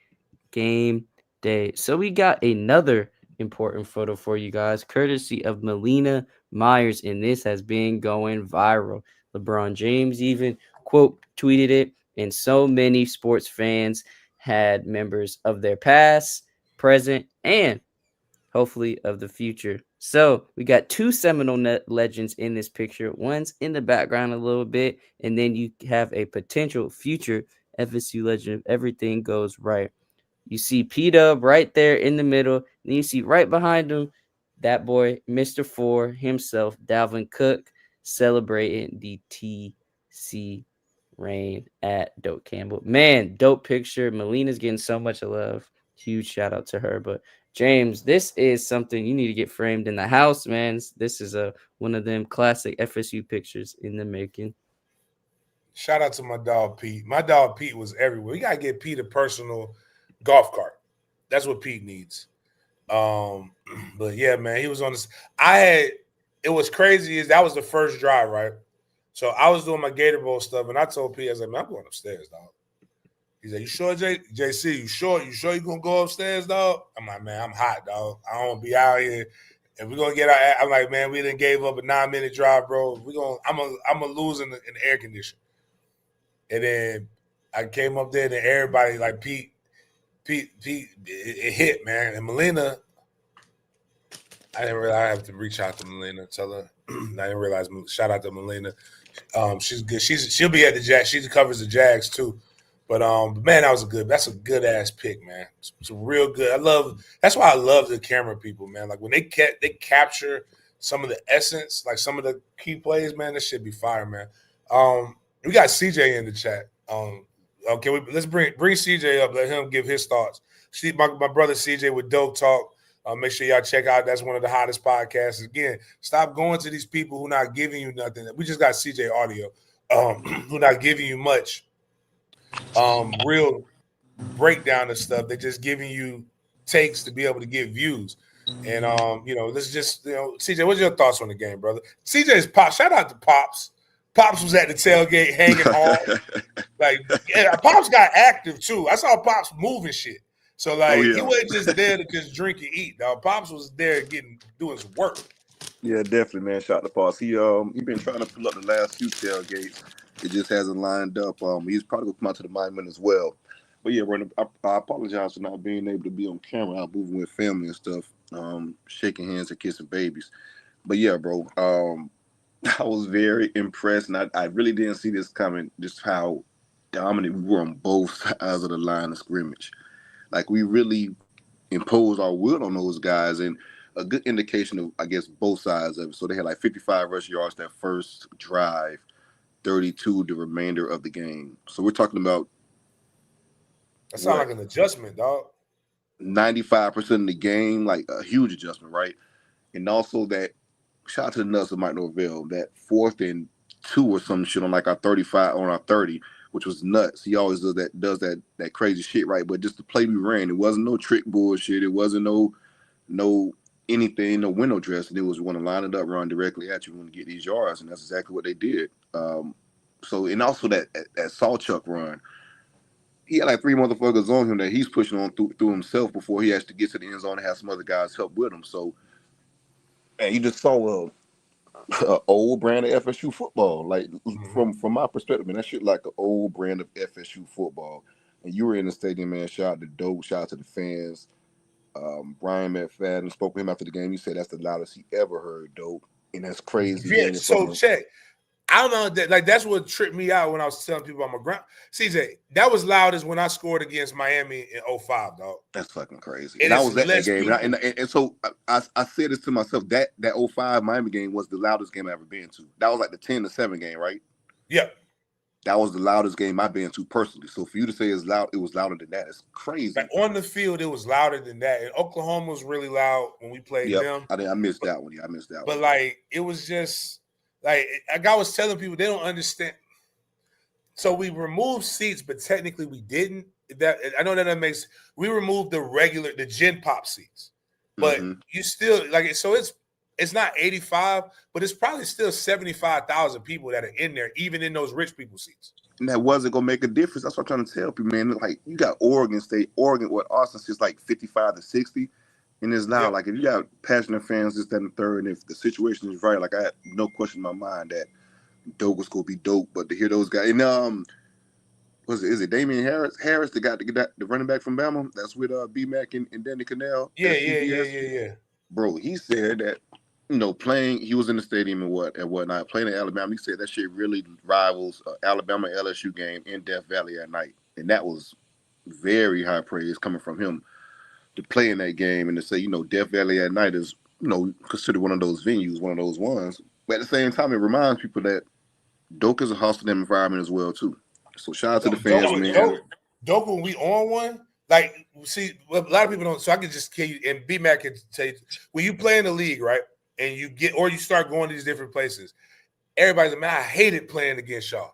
[SPEAKER 4] Game Day. So we got another important photo for you guys, courtesy of Melina Myers, and this has been going viral. LeBron James even quote tweeted it, and so many sports fans had members of their past, present, and hopefully of the future So we got two Seminole legends in this picture. One's in the background a little bit, and then you have a potential future FSU legend if everything goes right. You see P-Dub right there in the middle. Then you see right behind him that boy, Mr. 4 himself, Dalvin Cook, celebrating the TC reign at Dope Campbell. Man, dope picture. Melina's getting so much love. Huge shout out to her. But James, this is something you need to get framed in the house, man. This is one of them classic FSU pictures in the making.
[SPEAKER 1] Shout out to my dog Pete. My dog Pete was everywhere. We gotta get Pete a personal golf cart. That's what Pete needs. But yeah, man, he was on this. It was crazy. Is that was the first drive, right? So I was doing my Gator Bowl stuff, and I told Pete, I was like, man, I'm going upstairs, dog. He's like, you sure, JC? You sure? You sure you gonna go upstairs, dog? I'm like, man, I'm hot, dog. I don't want to be out here. And we're gonna get out. I'm like, man, we done gave up a 9-minute drive, bro. I'm gonna lose in the air condition. And then I came up there, and everybody like Pete, it hit, man. And Melina, I didn't realize I have to reach out to Melina, tell her. I didn't realize. Shout out to Melina. She's good. She'll be at the Jags. She covers the Jags too. But man, that's a good ass pick, man. It's real good. That's why I love the camera people, man. Like when they capture some of the essence, like some of the key plays, man. This should be fire, man. We got CJ in the chat. Okay, let's bring CJ up. Let him give his thoughts. My brother CJ with Dope Talk. Make sure y'all check out. That's one of the hottest podcasts. Again, stop going to these people who not giving you nothing. We just got CJ Audio, who not giving you much real breakdown of stuff. They're just giving you takes to be able to get views. And let's just CJ, what's your thoughts on the game, brother? CJ's Pops. Shout out to Pops. Pops was at the tailgate hanging hard. Pops got active too. I saw Pops moving shit. So he wasn't just there to just drink and eat. Dog. Pops was there doing some work.
[SPEAKER 5] Yeah, definitely, man. Shout out to Pops. He been trying to pull up the last few tailgates. It just hasn't lined up. He's probably gonna come out to the monument as well. But yeah, I apologize for not being able to be on camera. I'm moving with family and stuff, shaking hands and kissing babies. But yeah, bro, I was very impressed, and I really didn't see this coming. Just how dominant we were on both sides of the line of scrimmage. Like we really imposed our will on those guys, and a good indication of, I guess, both sides of it. So they had like 55 rush yards that first drive, 32 the remainder of the game. So we're talking about
[SPEAKER 1] that sounds like an adjustment, dog.
[SPEAKER 5] 95% of the game, like a huge adjustment, right? And also that shout out to the nuts of Mike Norvell, that 4th and 2 or some shit on like our 35 on our 30, which was nuts. He always does that crazy shit, right? But just the play we ran, it wasn't no trick bullshit. It wasn't no anything, no window dress. And it was want to line it up, run directly at you, want to get these yards, and that's exactly what they did. So and also that Sawchuck run, he had like 3 motherfuckers on him that he's pushing on through himself before he actually gets to the end zone and have some other guys help with him. So, and you just saw a old brand of FSU football. Like from my perspective, man, that shit like an old brand of FSU football. And you were in the stadium, man. Shout out to Dope, shout out to the fans. Brian McFadden spoke with him after the game. He said that's the loudest he ever heard, Dope. And that's crazy.
[SPEAKER 1] Yeah, so check. I don't know that that's what tripped me out when I was telling people I'm a ground. CJ, that was loudest when I scored against Miami in 05, dog.
[SPEAKER 5] That's fucking crazy. And I was at that game. And so I said this to myself, that 05 Miami game was the loudest game I've ever been to. That was like the 10-7 game, right?
[SPEAKER 1] Yeah.
[SPEAKER 5] That was the loudest game I've been to personally. So for you to say it was louder than that, it's crazy.
[SPEAKER 1] Like on the field, it was louder than that. And Oklahoma was really loud when we played them.
[SPEAKER 5] I missed that one. Yeah, I missed that one.
[SPEAKER 1] But like it was just like I was telling people they don't understand. So we removed seats, but technically we didn't. That I know that makes we removed the Gen Pop seats, but you still like it. So it's not 85, but it's probably still 75,000 people that are in there, even in those rich people seats.
[SPEAKER 5] And that wasn't gonna make a difference. That's what I'm trying to tell people, man. Like you got Oregon State, what Austin's just like 55 to 60. And it's now like if you got passionate fans, this, that, and the third, and if the situation is right, like I had no question in my mind that Dope was gonna be dope. But to hear those guys, and is it Damian Harris that got the running back from Bama? That's with B Mac and Danny Cannell.
[SPEAKER 1] Yeah.
[SPEAKER 5] bro, he said that, playing, he was in the stadium and whatnot, playing at Alabama. He said that shit really rivals Alabama LSU game in Death Valley at night. And that was very high praise coming from him to play in that game and to say, Death Valley at night is, considered one of those venues, one of those ones. But at the same time, it reminds people that Doak is a hostile environment as well, too. So shout out to the fans, man.
[SPEAKER 1] Doak, when we on one, like, see, a lot of people don't, so I can just tell you, and B-Mac can tell you, when you play in the league, right, and you start going to these different places, everybody's like, man, I hated playing against y'all.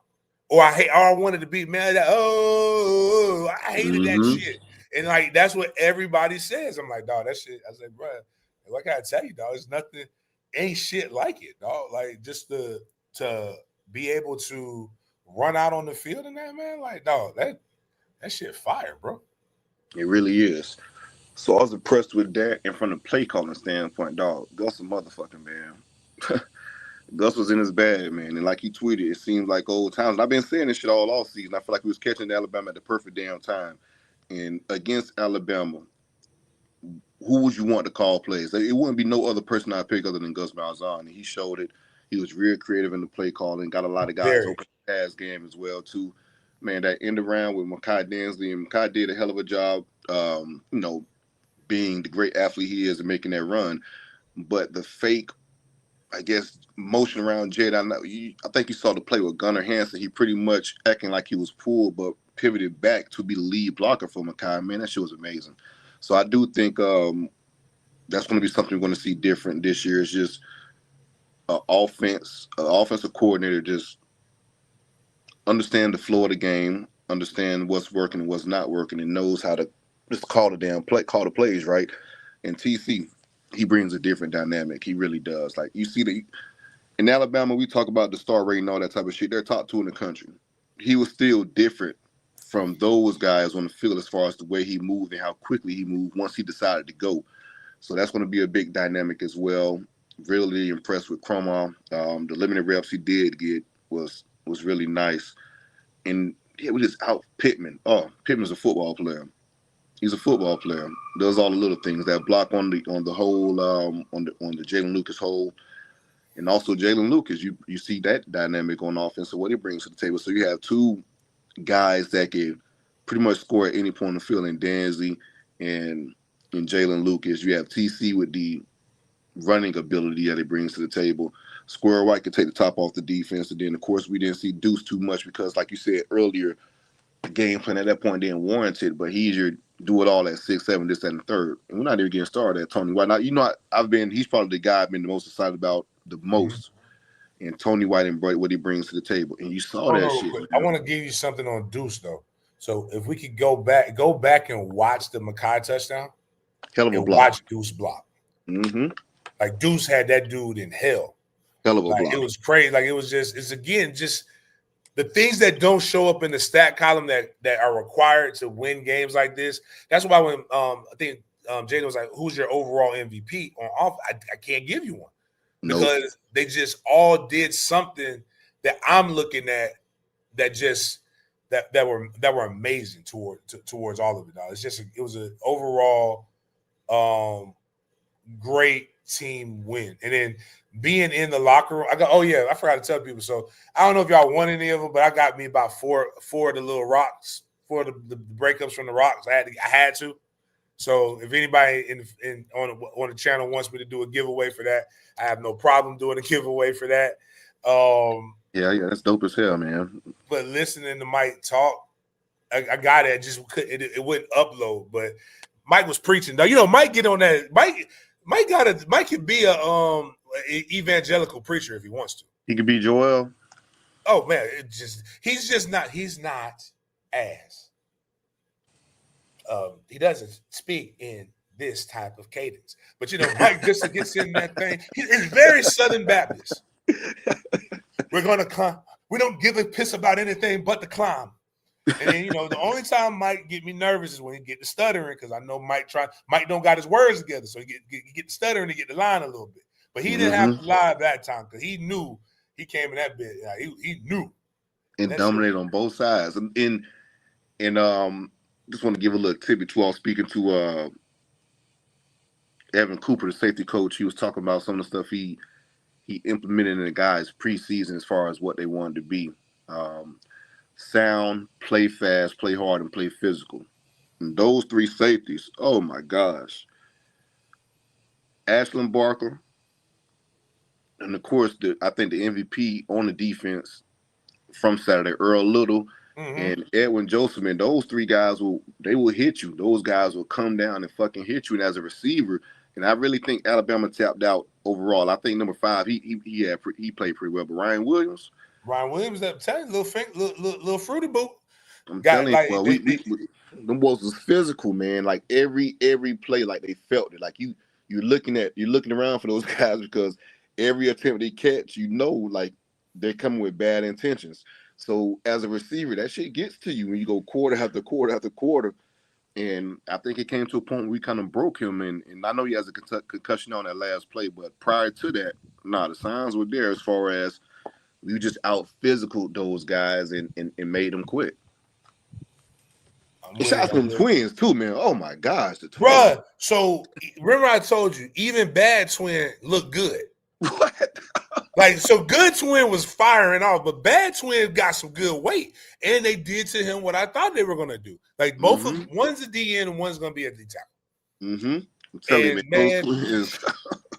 [SPEAKER 1] Or I wanted to be, man, I hated that shit. And, like, that's what everybody says. I'm like, dog, that shit, I was like, bro, what can I tell you, dog? There's nothing, ain't shit like it, dog. Like, just to be able to run out on the field and that, man, like, dog, that shit fire, bro.
[SPEAKER 5] It really is. So I was impressed with that. And from the play calling standpoint, dog, Gus a motherfucking man. Gus was in his bag, man. And like he tweeted, it seems like old times. And I've been saying this shit all off season. I feel like we was catching Alabama at the perfect damn time. And against Alabama, who would you want to call plays? It wouldn't be no other person I'd pick other than Gus Malzahn. And he showed it. He was real creative in the play calling. Got a lot of guys open the pass game as well, too. Man, that end around with Makai Dansley, and Makai did a hell of a job, being the great athlete he is and making that run. But the fake, I guess, motion around Jade, I think you saw the play with Gunnar Hansen. He pretty much acting like he was pulled, but pivoted back to be the lead blocker for Makai. Man, that shit was amazing. So I do think that's going to be something we're going to see different this year. It's just an offensive coordinator just understand the flow of the game, understand what's working and what's not working, and knows how to just call the plays, right? And TC, he brings a different dynamic. He really does. Like, you see that in Alabama, we talk about the star rating and all that type of shit. They're top 2 in the country. He was still different from those guys on the field as far as the way he moved and how quickly he moved once he decided to go. So that's going to be a big dynamic as well. Really impressed with Cromwell. The limited reps he did get was really nice. And yeah, we just out Pittman. Oh, Pittman's a football player. He's a football player. Does all the little things. That block on the hole, on the Jalen Lucas hole. And also Jalen Lucas, you see that dynamic on offense, so what he brings to the table. So you have 2 guys that can pretty much score at any point in the field in Dansley and Jalen Lucas. You have TC with the running ability that he brings to the table. Square White can take the top off the defense. And then, of course, we didn't see Deuce too much because, like you said earlier, the game plan at that point didn't warrant it, but he's your do it all at 6, 7, this, that, and the third. And we're not even getting started at Tony White. Now, he's probably the guy I've been the most excited about the most. And Tony White and what he brings to the table. And you saw that shit.
[SPEAKER 1] I want to give you something on Deuce, though. So if we could go back and watch the Makai touchdown.
[SPEAKER 5] Hell of a block.
[SPEAKER 1] Watch Deuce block.
[SPEAKER 5] Mm-hmm.
[SPEAKER 1] Like, Deuce had that dude in hell.
[SPEAKER 5] Hell of a block.
[SPEAKER 1] It was crazy. Like, it was just the things that don't show up in the stat column that are required to win games like this. That's why when I think Jaden was like, who's your overall MVP on off? I can't give you one. Because they just all did something that I'm looking at that were amazing towards all of it. It was an overall great team win. And then being in the locker room, I forgot to tell people. So I don't know if y'all won any of them, but I got me about four of the little rocks, 4 of the breakups from the rocks. I had to. So if anybody on the channel wants me to do a giveaway for that, I have no problem doing a giveaway for that.
[SPEAKER 5] Yeah, that's dope as hell, man. But
[SPEAKER 1] listening to Mike talk, I got it. It wouldn't upload, but Mike was preaching. Now, Mike get on that. Mike could be a evangelical preacher if he wants to.
[SPEAKER 5] He could be Joel.
[SPEAKER 1] Oh man, he's not as. He doesn't speak in this type of cadence. But, Mike just gets in that thing. He's very Southern Baptist. We're going to climb. We don't give a piss about anything but the climb. And then, the only time Mike get me nervous is when he get the stuttering, because I know Mike don't got his words together. So he get the stuttering to get the line a little bit. But he didn't have to lie that time because he knew he came in that bit. He knew.
[SPEAKER 5] And dominated on both sides. And just want to give a little tidbit too. I was speaking to Evan Cooper, the safety coach, he was talking about some of the stuff he implemented in the guys preseason as far as what they wanted to be. Sound, play fast, play hard, and play physical. And those three safeties, oh my gosh. Ashlyn Barker, and of course, I think the MVP on the defense from Saturday, Earl Little and Edwin Joseph, and those three guys will hit you. Those guys will come down and fucking hit you. And as a receiver, and I really think Alabama tapped out overall. I think number 5, he played pretty well. But Ryan Williams,
[SPEAKER 1] that little fruity boot.
[SPEAKER 5] I'm telling you, well, them boys was physical, man. Like every play, like they felt it. Like you're looking around for those guys because every attempt they catch, like they're coming with bad intentions. So as a receiver, that shit gets to you when you go quarter after quarter after quarter. And I think it came to a point where we kind of broke him. And I know he has a concussion on that last play, but prior to that, the signs were there as far as we just out physical those guys and made them quit. And shout out to them twins too, man. Oh my gosh, the twins.
[SPEAKER 1] Bruh, so remember I told you, even bad twin looked good.
[SPEAKER 5] What?
[SPEAKER 1] Like, so good twin was firing off, but bad twin got some good weight, and they did to him what I thought they were gonna do. Like both of them, one's a DN and one's gonna be a D tackle.
[SPEAKER 5] I'm telling you, man, those twins.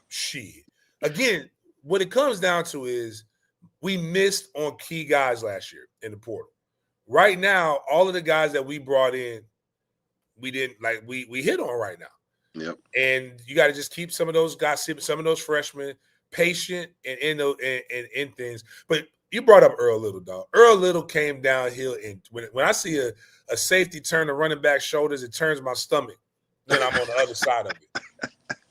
[SPEAKER 1] Shit. Again, what it comes down to is we missed on key guys last year in the portal. Right now, all of the guys that we brought in, we didn't like. We hit on right now.
[SPEAKER 5] Yep.
[SPEAKER 1] And you got to just keep some of those guys, some of those freshmen patient and in things. But you brought up Earl Little, dog. Earl Little came downhill, and when I see a safety turn the running back shoulders, it turns my stomach when I'm on the other side of it.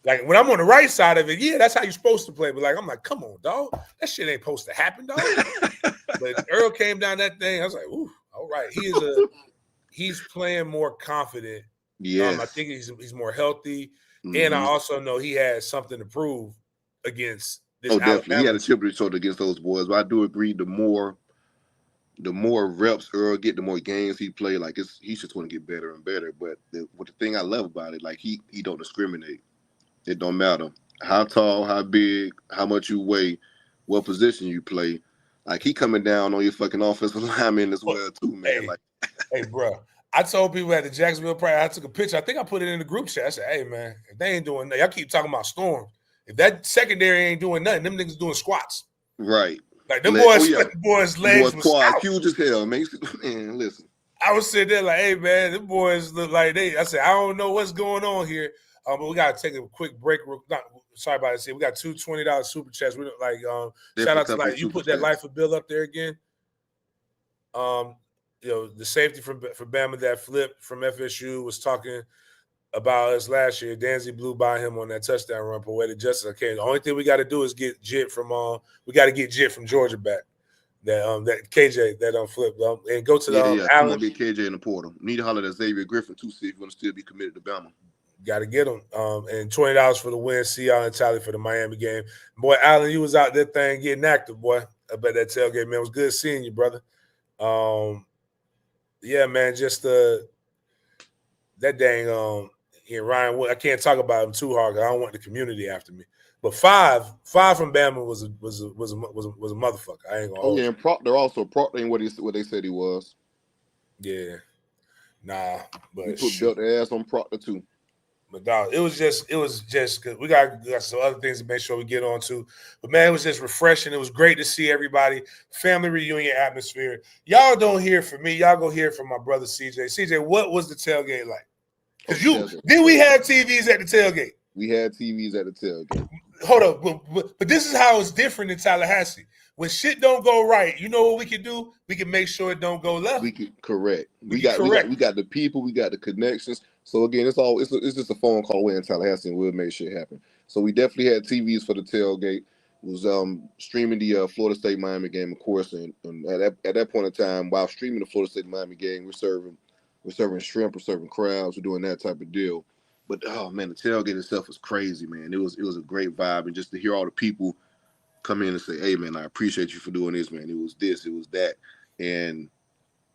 [SPEAKER 1] Like when I'm on the right side of it, yeah, that's how you're supposed to play. But like I'm like, come on, dog, that shit ain't supposed to happen, dog. But Earl came down that thing. I was like, ooh, all right. He's playing more confident.
[SPEAKER 5] Yeah,
[SPEAKER 1] I think he's more healthy, and I also know he has something to prove against this.
[SPEAKER 5] Definitely, he had a chip on his shoulder against those boys. But I do agree, the more reps Earl get, the more games he play. Like he's just going to get better and better. But the thing I love about it, like he don't discriminate. It don't matter how tall, how big, how much you weigh, what position you play. Like he coming down on your fucking offensive lineman as well too, man.
[SPEAKER 1] Hey, bro. I told people at the Jacksonville practice, I took a picture. I think I put it in the group chat. I said, hey, man, if they ain't doing nothing, y'all keep talking about storms. If that secondary ain't doing nothing, them niggas doing squats.
[SPEAKER 5] Right.
[SPEAKER 1] Like them boys' legs was out.
[SPEAKER 5] Huge as hell, man. Listen.
[SPEAKER 1] I was sitting there like, hey, man, them boys look like I said, I don't know what's going on here. But we got to take a quick break. Sorry about that. We got two $20 super chats. We like shout out to you put that life of Bill up there again. The safety for Bama that flipped from FSU was talking about us last year. Danzy blew by him on that touchdown run. Poetic justice. Okay, the only thing we got to do is get Jit from Georgia back. That KJ that flipped and go to the
[SPEAKER 5] Allen. Get KJ in the portal. Need to holler at Xavier Griffin too. See if you want to still be committed to Bama.
[SPEAKER 1] Got to get them. And $20 for the win. See y'all in Tally for the Miami game. Boy, Allen, you was out there thing getting active, boy. I bet that tailgate, man. It was good seeing you, brother. Yeah, man, just that dang Ryan. I can't talk about him too hard because I don't want the community after me. But five from Bama was a motherfucker. I ain't gonna.
[SPEAKER 5] Oh yeah, and Proctor ain't what they said he was.
[SPEAKER 1] Yeah, nah, but
[SPEAKER 5] he put belt the ass on Proctor too.
[SPEAKER 1] But dog, it was just because we got some other things to make sure we get on to. But man, it was just refreshing. It was great to see everybody. Family reunion atmosphere. Y'all don't hear from me. Y'all go hear from my brother CJ. CJ, what was the tailgate like? Because did we have TVs at the tailgate?
[SPEAKER 5] We had TVs at the tailgate.
[SPEAKER 1] Hold up, but this is how it's different in Tallahassee. When shit don't go right, you know what we can do? We can make sure it don't go left.
[SPEAKER 5] We can correct. We got the people. We got the connections. So again, it's just a phone call away in Tallahassee, and we'll make shit happen. So we definitely had TVs for the tailgate. It was streaming the Florida State Miami game, of course, and at that point in time, while streaming the Florida State Miami game, we're serving shrimp, we're serving crabs, we're doing that type of deal. But oh man, the tailgate itself was crazy, man. It was a great vibe, and just to hear all the people come in and say, "Hey, man, I appreciate you for doing this, man. It was this, it was that," and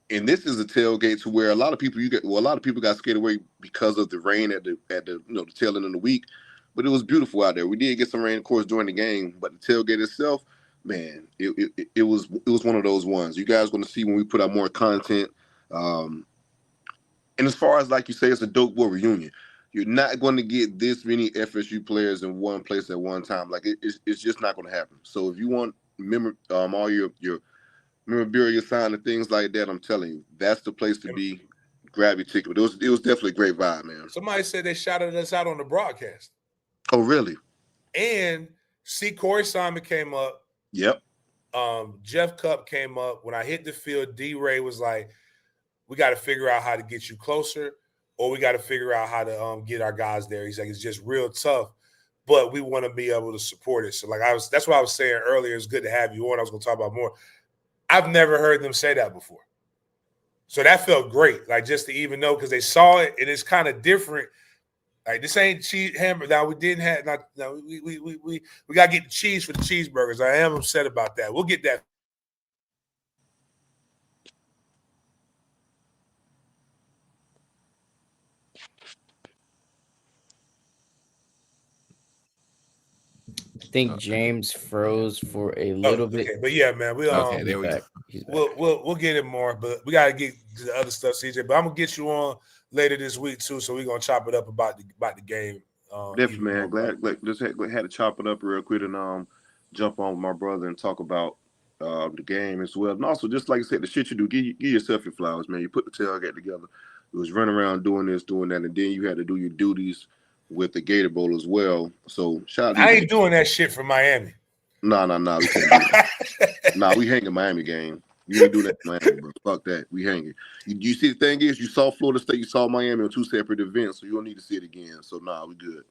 [SPEAKER 5] this is a tailgate to where a lot of people got scared away because of the rain at the tail end of the week. but it was beautiful out there. We did get some rain, of course, during the game, but the tailgate itself, man, it was one of those ones. You guys going to see when we put out more content. And as far as like you say, it's a dope boy reunion. You're not going to get this many FSU players in one place at one time. Like it's just not going to happen. So if you want all your memorabilia signed and things like that, I'm telling you, that's the place to be. Grab your ticket. But it was definitely a great vibe, man.
[SPEAKER 1] Somebody said they shouted us out on the broadcast.
[SPEAKER 5] Oh, really?
[SPEAKER 1] And Corey Simon came up.
[SPEAKER 5] Yep.
[SPEAKER 1] Jeff Cup came up. When I hit the field, D-Ray was like, we got to figure out how to get you closer, or we got to figure out how to get our guys there. He's like, it's just real tough, but we want to be able to support it. So like that's what I was saying earlier. It's good to have you on. I was going to talk about more. I've never heard them say that before. So that felt great. Like just to even know, because they saw it and it's kind of different. Like this ain't cheese hamburger. Now we didn't have we got to get the cheese for the cheeseburgers. I am upset about that. We'll get that.
[SPEAKER 4] I think James froze for a little bit.
[SPEAKER 1] But yeah, man, we
[SPEAKER 2] Okay, there we go.
[SPEAKER 1] We'll get it more, but we gotta get to the other stuff, CJ. But I'm gonna get you on later this week too, so we're gonna chop it up about the game.
[SPEAKER 5] Definitely, man. Glad just had to chop it up real quick and jump on with my brother and talk about the game as well. And also, just like I said, the shit you do, give yourself your flowers, man. You put the tailgate together. It was running around doing this, doing that, and then you had to do your duties with the Gator Bowl as well. So shout out.
[SPEAKER 1] I ain't doing that shit for Miami.
[SPEAKER 5] No. We can't do that. We hanging Miami game. You ain't do that in Miami, bro. Fuck that. We hanging. You see, the thing is, you saw Florida State, you saw Miami on two separate events, so you don't need to see it again. So we good.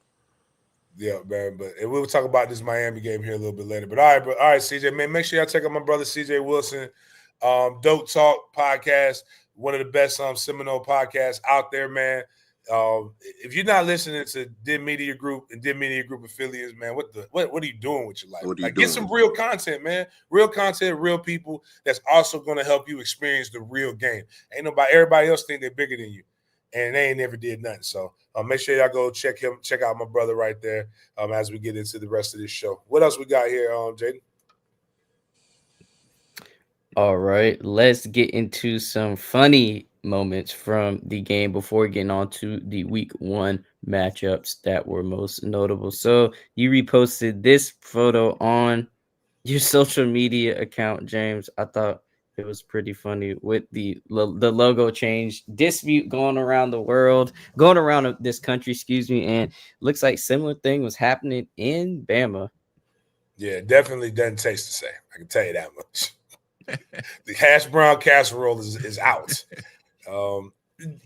[SPEAKER 1] Yeah, man. But we'll talk about this Miami game here a little bit later. But all right, CJ, man. Make sure y'all check out my brother CJ Wilson, Dope Talk podcast, one of the best Seminole podcasts out there, man. If you're not listening to Dim Media Group and Dim Media Group affiliates, man, what are you doing with your life? Get some real content, man. Real content, real people that's also going to help you experience the real game. Everybody else think they're bigger than you, and they ain't never did nothing. So make sure y'all go check out my brother right there as we get into the rest of this show. What else we got here, Jaden?
[SPEAKER 4] All right, let's get into some funny moments from the game before getting on to the week 1 matchups that were most notable. So you reposted this photo on your social media account, James. I thought it was pretty funny with the logo change dispute going around this country, and looks like similar thing was happening in Bama.
[SPEAKER 1] Yeah, definitely doesn't taste the same. I can tell you that much. The hash brown casserole is out.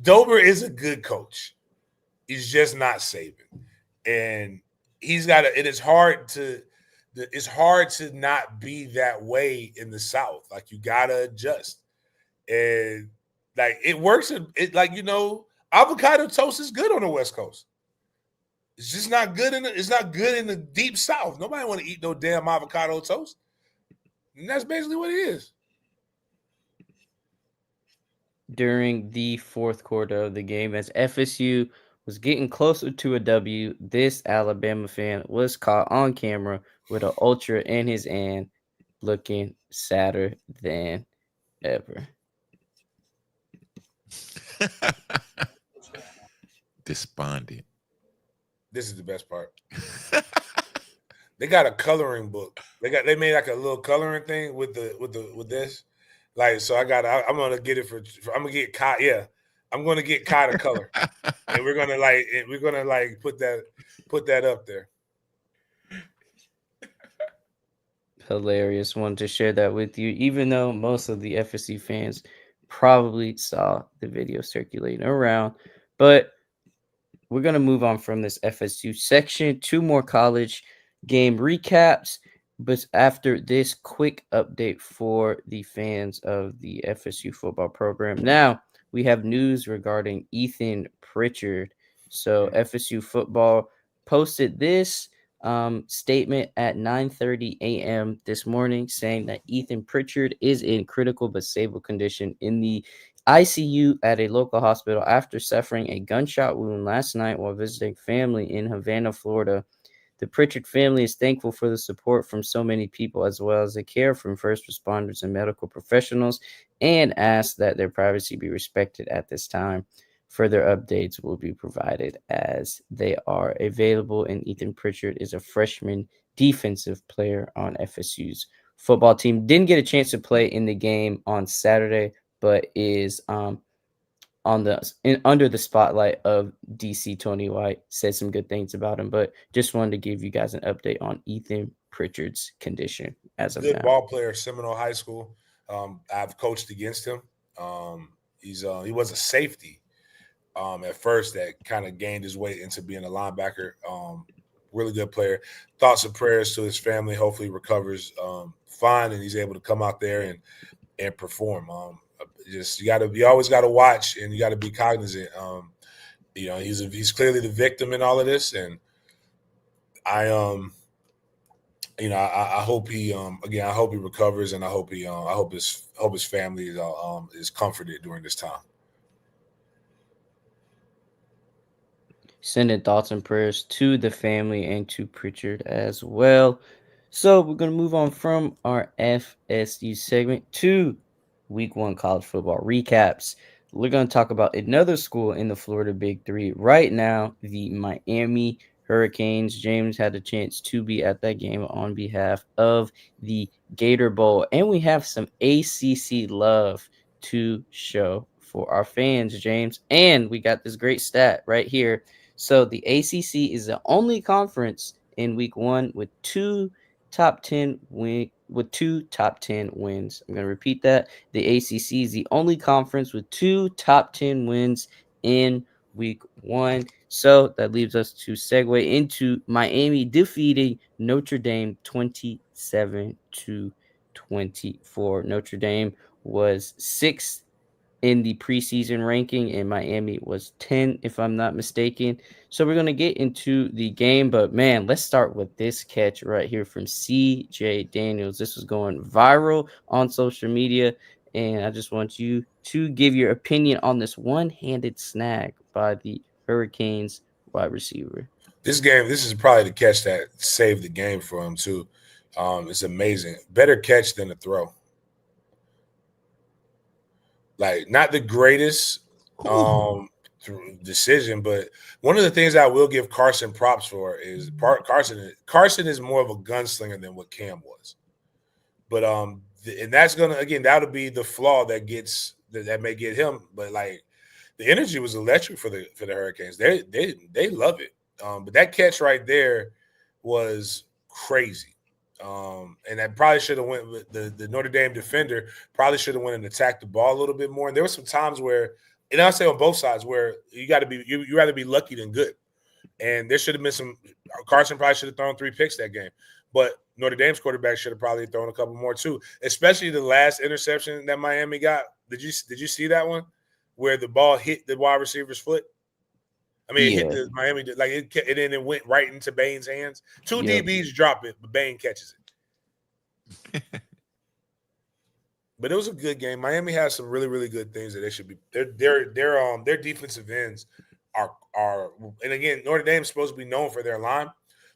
[SPEAKER 1] Dober is a good coach. He's just not Saban, and he's got to. It's hard to not be that way in the South. Like you gotta adjust, and like it works. Avocado toast is good on the West Coast. It's just not good it's not good in the deep South. Nobody want to eat no damn avocado toast, and that's basically what it is.
[SPEAKER 4] During the fourth quarter of the game, as FSU was getting closer to a W, this Alabama fan was caught on camera with an ultra in his hand, looking sadder than ever.
[SPEAKER 2] Despondent.
[SPEAKER 1] This is the best part. They got a coloring book. They made like a little coloring thing with this. Like, so I'm gonna get it I'm gonna get Kai. Yeah, I'm gonna get Kai to color, and we're gonna put that up there.
[SPEAKER 4] Hilarious. Wanted to share that with you, even though most of the FSU fans probably saw the video circulating around. But we're gonna move on from this FSU section. 2 more college game recaps. But after this quick update for the fans of the FSU football program, now we have news regarding Ethan Pritchard. So FSU football posted this statement at 9:30 a.m. this morning saying that Ethan Pritchard is in critical but stable condition in the ICU at a local hospital after suffering a gunshot wound last night while visiting family in Havana, Florida. The Pritchard family is thankful for the support from so many people, as well as the care from first responders and medical professionals, and asks that their privacy be respected at this time. Further updates will be provided as they are available, and Ethan Pritchard is a freshman defensive player on FSU's football team. Didn't get a chance to play in the game on Saturday, but is under the spotlight of DC. Tony White said some good things about him, but just wanted to give you guys an update on Ethan Pritchard's condition as of
[SPEAKER 1] Good
[SPEAKER 4] now.
[SPEAKER 1] ball player, Seminole High School. I've coached against him. He was a safety at first that kind of gained his way into being a linebacker. Really good player. Thoughts and prayers to his family. Hopefully he recovers fine and he's able to come out there and perform. You always got to watch and you got to be cognizant. He's clearly the victim in all of this, and I hope he I hope he recovers, and I hope his family is comforted during this time.
[SPEAKER 4] Sending thoughts and prayers to the family and to Pritchard as well. So we're going to move on from our FSU segment to Week 1 college football recaps. We're going to talk about another school in the Florida Big Three. Right now, the Miami Hurricanes. James had a chance to be at that game on behalf of the Gator Bowl. And we have some ACC love to show for our fans, James. And we got this great stat right here. So the ACC is the only conference in Week 1 with two top 10 wins. I'm going to repeat that. The ACC is the only conference with two top 10 wins in Week 1. So that leaves us to segue into Miami defeating Notre Dame 27-24. Notre Dame was 6th in the preseason ranking, and Miami was 10, if I'm not mistaken. So we're going to get into the game, but man, let's start with this catch right here from CJ Daniels. This was going viral on social media, and I just want you to give your opinion on this one-handed snag by the Hurricanes wide receiver.
[SPEAKER 1] This is probably the catch that saved the game for him too. It's amazing. Better catch than a throw. Like, not the greatest decision, but one of the things I will give Carson props for is Carson is more of a gunslinger than what Cam was. But and that's that'll be the flaw that may get him. But like, the energy was electric for the Hurricanes. They love it. But that catch right there was crazy. And that probably should have went with the Notre Dame defender. Probably should have went and attacked the ball a little bit more. And there were some times where, and I'll say on both sides, where you rather be lucky than good. And there should have been some. Carson probably should have thrown 3 picks that game, but Notre Dame's quarterback should have probably thrown a couple more too. Especially the last interception that Miami got. Did you see that one where the ball hit the wide receiver's foot? I mean, it hit the Miami, like it went right into Bain's hands. 2 DBs drop it, but Bain catches it. But it was a good game. Miami has some really, really good things that they should be. Their defensive ends are, and again, Notre Dame's supposed to be known for their line.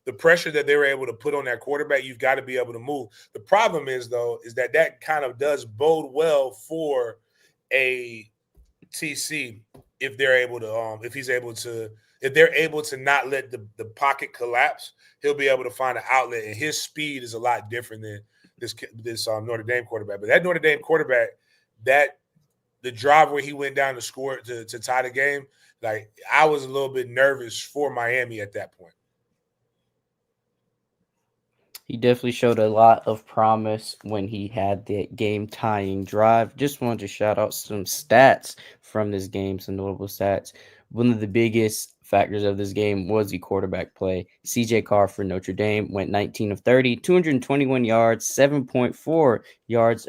[SPEAKER 1] The pressure that they were able to put on that quarterback, you've got to be able to move. The problem is that kind of does bode well for a TC if they're able to if they're able to not let the pocket collapse. He'll be able to find an outlet, and his speed is a lot different than this Notre Dame quarterback. But that Notre Dame quarterback, the drive where he went down to score to tie the game, like, I was a little bit nervous for Miami at that point.
[SPEAKER 4] He definitely showed a lot of promise when he had that game-tying drive. Just wanted to shout out some stats from this game, some notable stats. One of the biggest factors of this game was the quarterback play. CJ Carr for Notre Dame went 19 of 30, 221 yards, 7.4 yards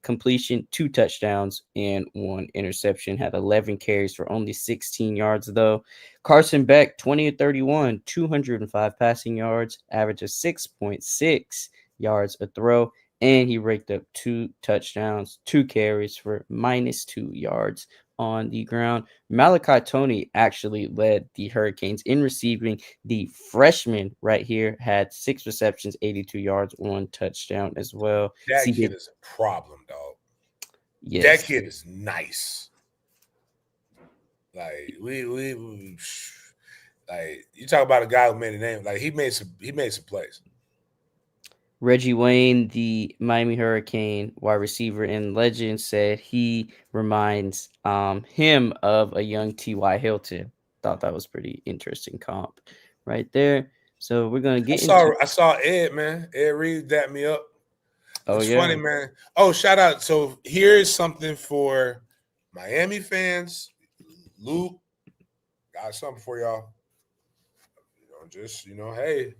[SPEAKER 4] completion, 2 touchdowns, and 1 interception. Had 11 carries for only 16 yards, though. Carson Beck, 20 of 31, 205 passing yards, average of 6.6 yards a throw. and he raked up 2 touchdowns, 2 carries for -2 yards on the ground. Malachi Tony actually led the Hurricanes in receiving. The freshman right here had 6 receptions, 82 yards, 1 touchdown as well.
[SPEAKER 1] That kid is a problem, dog.
[SPEAKER 4] Yes.
[SPEAKER 1] That kid is nice. Like we like you talk about a guy who made a name. Like he made some plays.
[SPEAKER 4] Reggie Wayne, the Miami Hurricane wide receiver and legend, said he reminds him of a young T.Y. Hilton. Thought that was pretty interesting comp right there. So we're gonna get
[SPEAKER 1] I saw Ed, man. Ed Reed dapped me up. It's funny, man. Oh, shout out. So here's something for Miami fans. Luke, got something for y'all. Hey,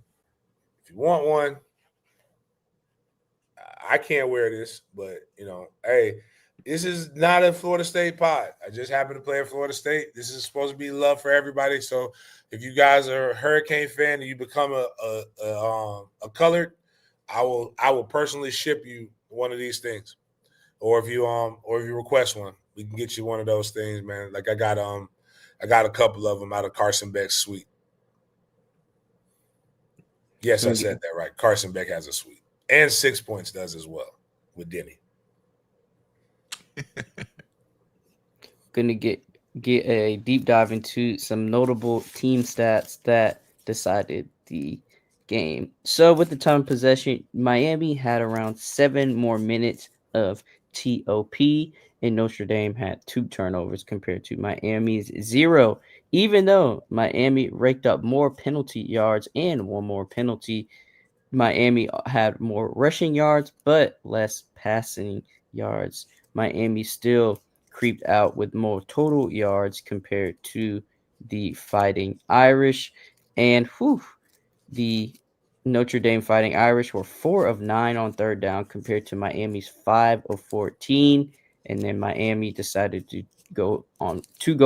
[SPEAKER 1] if you want one, I can't wear this, but hey, this is not a Florida State pod. I just happen to play at Florida State. This is supposed to be love for everybody. So if you guys are a Hurricane fan and you become a colored, I will personally ship you one of these things, or if you request one, we can get you one of those things, man. Like I got a couple of them out of Carson Beck's suite. Yes, I said that right. Carson Beck has a suite, and 6 Points does as well with Denny.
[SPEAKER 4] Gonna get a deep dive into some notable team stats that decided the game. So with the time of possession, Miami had around 7 more minutes of TOP, and Notre Dame had 2 turnovers compared to Miami's 0. Even though Miami raked up more penalty yards and 1 more penalty, Miami had more rushing yards but less passing yards. Miami still creeped out with more total yards compared to the Fighting Irish. And the Notre Dame Fighting Irish were 4 of 9 on third down compared to Miami's 5 of 14. And then Miami decided to go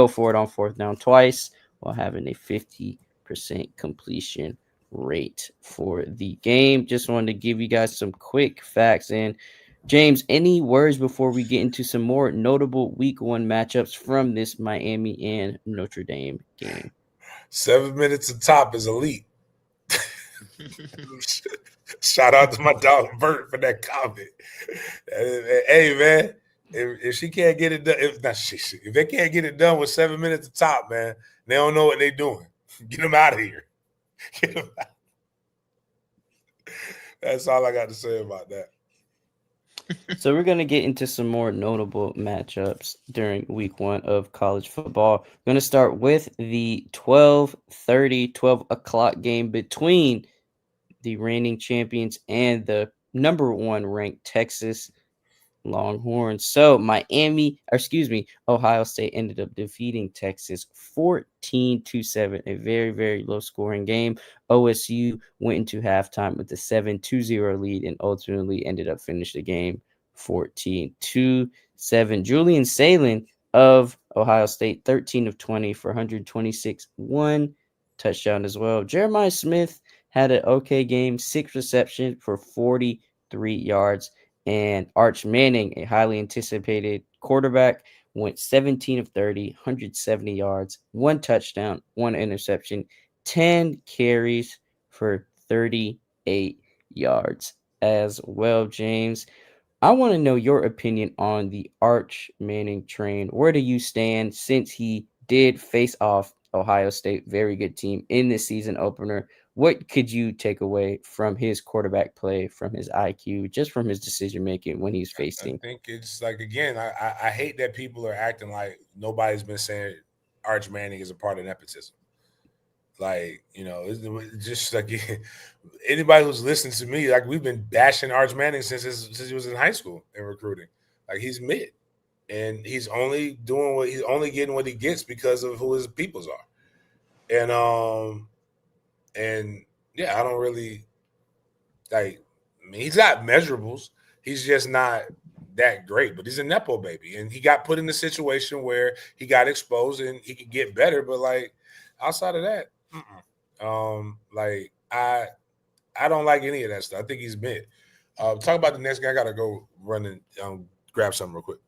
[SPEAKER 4] for it on fourth down twice while having a 50% completion rate for the game. Just wanted to give you guys some quick facts. And James, any words before we get into some more notable week 1 matchups from this Miami and Notre Dame game?
[SPEAKER 1] 7 minutes of top is elite. Shout out to my dog Bert for that comment. Hey man, if she can't get it done, if they can't get it done with 7 minutes of top, man, they don't know what they're doing. Get them out of here. Get them out. That's all I got to say about that.
[SPEAKER 4] So we're going to get into some more notable matchups during week 1 of college football. We're going to start with the 12 o'clock game between the reigning champions and the number 1 ranked Texas Longhorns. So Ohio State ended up defeating Texas 14-7, a very, very low scoring game. OSU went into halftime with a 7-0 lead and ultimately ended up finishing the game 14-7. Julian Salen of Ohio State, 13 of 20 for 126, 1 touchdown as well. Jeremiah Smith had an okay game, 6 receptions for 43 yards. And Arch Manning, a highly anticipated quarterback, went 17 of 30, 170 yards, 1 touchdown, 1 interception, 10 carries for 38 yards as well. James, I want to know your opinion on the Arch Manning train. Where do you stand since he did face off Ohio State, very good team, in the season opener? What could you take away from his quarterback play, from his IQ, just from his decision making when he's facing?
[SPEAKER 1] I think it's like, again, I hate that people are acting like nobody's been saying Arch Manning is a part of nepotism. Like, it's just like anybody who's listening to me, like we've been bashing Arch Manning since he was in high school in recruiting. Like he's mid, and he's only getting what he gets because of who his peoples are. And yeah, I don't really like. I mean, he's got measurables. He's just not that great, but he's a nepo baby, and he got put in a situation where he got exposed and he could get better. But like outside of that, like I don't like any of that stuff. I think he's mid. Talk about the next game. I gotta go run and grab something real quick.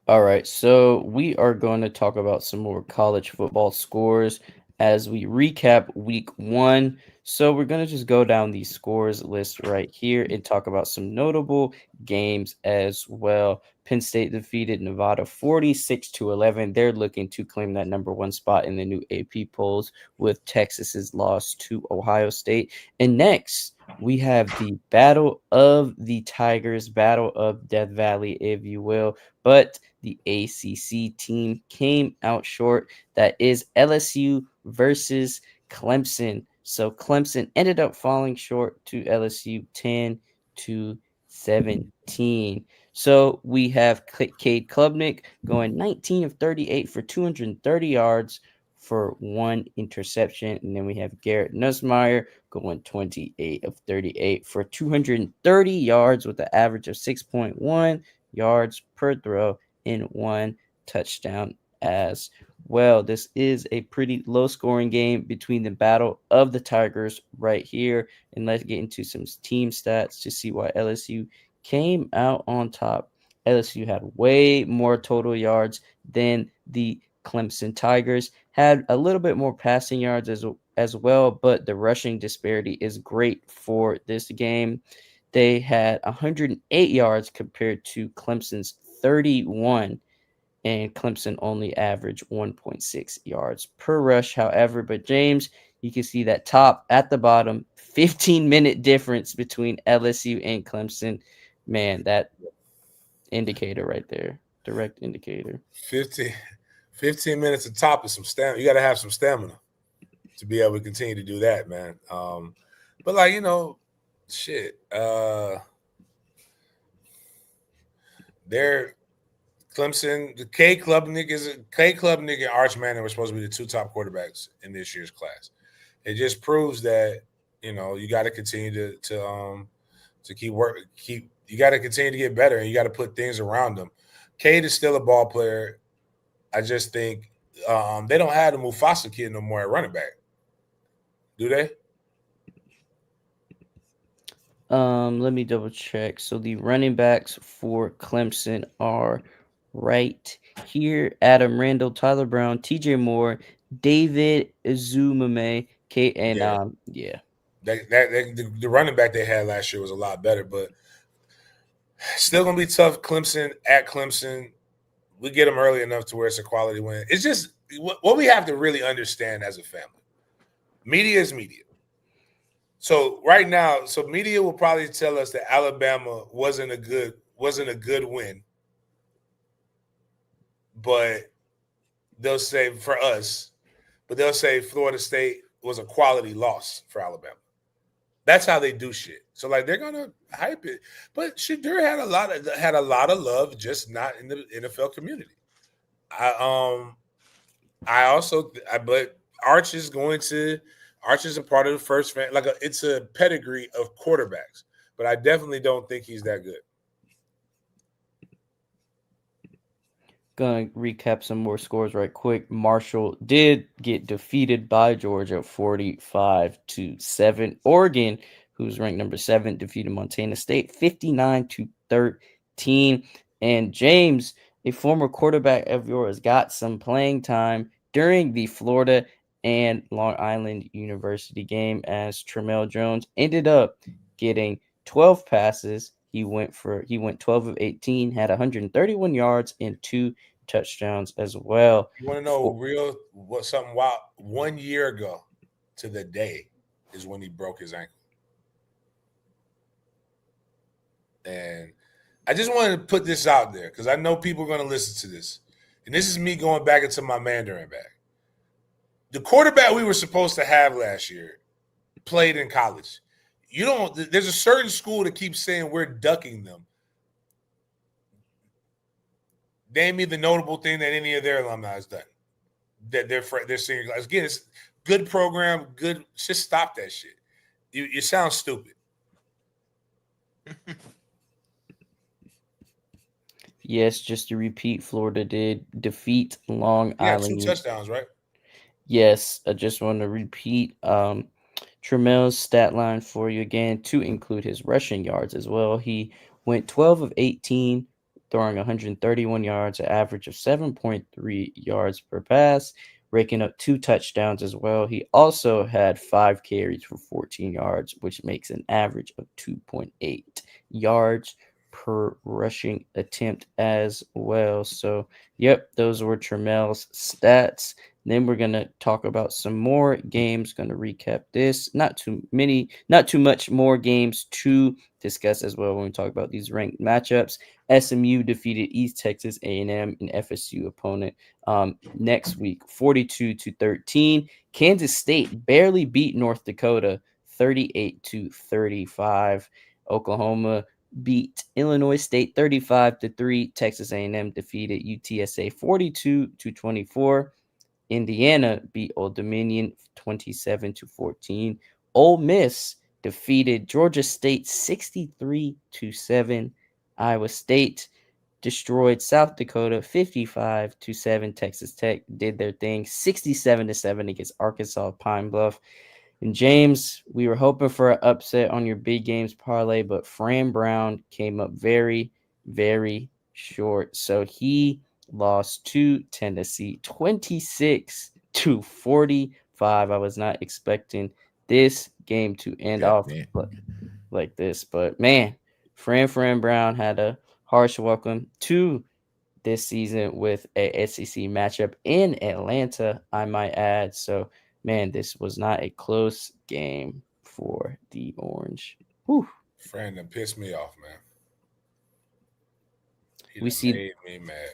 [SPEAKER 4] All right, so we are going to talk about some more college football scores as we recap week 1. So we're going to just go down the scores list right here and talk about some notable games as well. Penn State defeated Nevada 46-11. They're looking to claim that number 1 spot in the new AP polls, with Texas's loss to Ohio State. And next, we have the Battle of the Tigers, Battle of Death Valley, if you will. But the ACC team came out short. That is LSU versus Clemson. So Clemson ended up falling short to LSU 10-17. So we have Cade Klubnik going 19 of 38 for 230 yards for 1 interception. And then we have Garrett Nussmeier going 28 of 38 for 230 yards with an average of 6.1 yards per throw in 1 touchdown as well. This is a pretty low scoring game between the Battle of the Tigers right here. And let's get into some team stats to see why LSU came out on top. LSU had way more total yards than the Clemson Tigers, had a little bit more passing yards as well, but the rushing disparity is great for this game. They had 108 yards compared to Clemson's 31, and Clemson only averaged 1.6 yards per rush. However, but James, you can see that top at the bottom, 15-minute difference between LSU and Clemson. Man, that indicator right there, direct indicator.
[SPEAKER 1] 15 minutes of top is some stamina. You got to have some stamina to be able to continue to do that, man. But like, shit. They're Clemson. The K Klubnik and Arch Manning were supposed to be the 2 top quarterbacks in this year's class. It just proves that you got to continue to keep work. You got to continue to get better, and you got to put things around them. Cade is still a ball player. I just think they don't have the Mufasa kid no more at running back. Do they?
[SPEAKER 4] Let me double check. So the running backs for Clemson are right here: Adam Randall, Tyler Brown, TJ Moore, David Azumame, Kate, and
[SPEAKER 1] the running back they had last year was a lot better, but still gonna be tough. Clemson at Clemson, we get them early enough to where it's a quality win. It's just what we have to really understand as a family. Media is media. So right now, media will probably tell us that Alabama wasn't a good win, but they'll say for us, they'll say Florida State was a quality loss for Alabama. That's how they do shit. So like they're gonna hype it, but Shadur had a lot of love, just not in the NFL community. But Arch is a part of the first fan. It's a pedigree of quarterbacks, but I definitely don't think he's that good.
[SPEAKER 4] Gonna recap some more scores right quick. Marshall did get defeated by Georgia 45-7. Oregon, who's ranked number 7, defeated Montana State 59-13. And James, a former quarterback of yours, got some playing time during the Florida and Long Island University game as Tramel Jones ended up getting 12 passes. He went 12 of 18, had 131 yards and 2 touchdowns as well.
[SPEAKER 1] You want to know something wild? 1 year ago to the day is when he broke his ankle. And I just wanted to put this out there because I know people are going to listen to this. And this is me going back into my Mandarin bag. The quarterback we were supposed to have last year played in college. There's a certain school that keeps saying we're ducking them. Name me the notable thing that any of their alumni has done. That their senior class. Again, it's good program, good. Just stop that shit. You sound stupid.
[SPEAKER 4] Yes, just to repeat, Florida did defeat Long Island.
[SPEAKER 1] 2 touchdowns, right?
[SPEAKER 4] Yes, I just want to repeat. Tramel Tramel's stat line for you again to include his rushing yards as well. He went 12 of 18, throwing 131 yards, an average of 7.3 yards per pass, raking up 2 touchdowns as well. He also had 5 carries for 14 yards, which makes an average of 2.8 yards per rushing attempt as well. So, yep, those were Tramel's stats. Then we're going to talk about some more games, going to recap this. Not too much more games to discuss as well when we talk about these ranked matchups. SMU defeated East Texas A&M, an FSU opponent, next week, 42-13. Kansas State barely beat North Dakota, 38-35. Oklahoma beat Illinois State 35-3. Texas A&M defeated UTSA 42-24. Indiana beat Old Dominion 27-14. Ole Miss defeated Georgia State 63-7. Iowa State destroyed South Dakota 55-7. Texas Tech did their thing 67-7 against Arkansas Pine Bluff. And James, we were hoping for an upset on your big games parlay, but Fran Brown came up very, very short. So he lost to Tennessee 26-45. I was not expecting this game to end off like this, but man, Fran Brown had a harsh welcome to this season with a SEC matchup in Atlanta, I might add. So, man, this was not a close game for the Orange. Whew.
[SPEAKER 1] Fran done pissed me off, man. He
[SPEAKER 4] We
[SPEAKER 1] made me mad.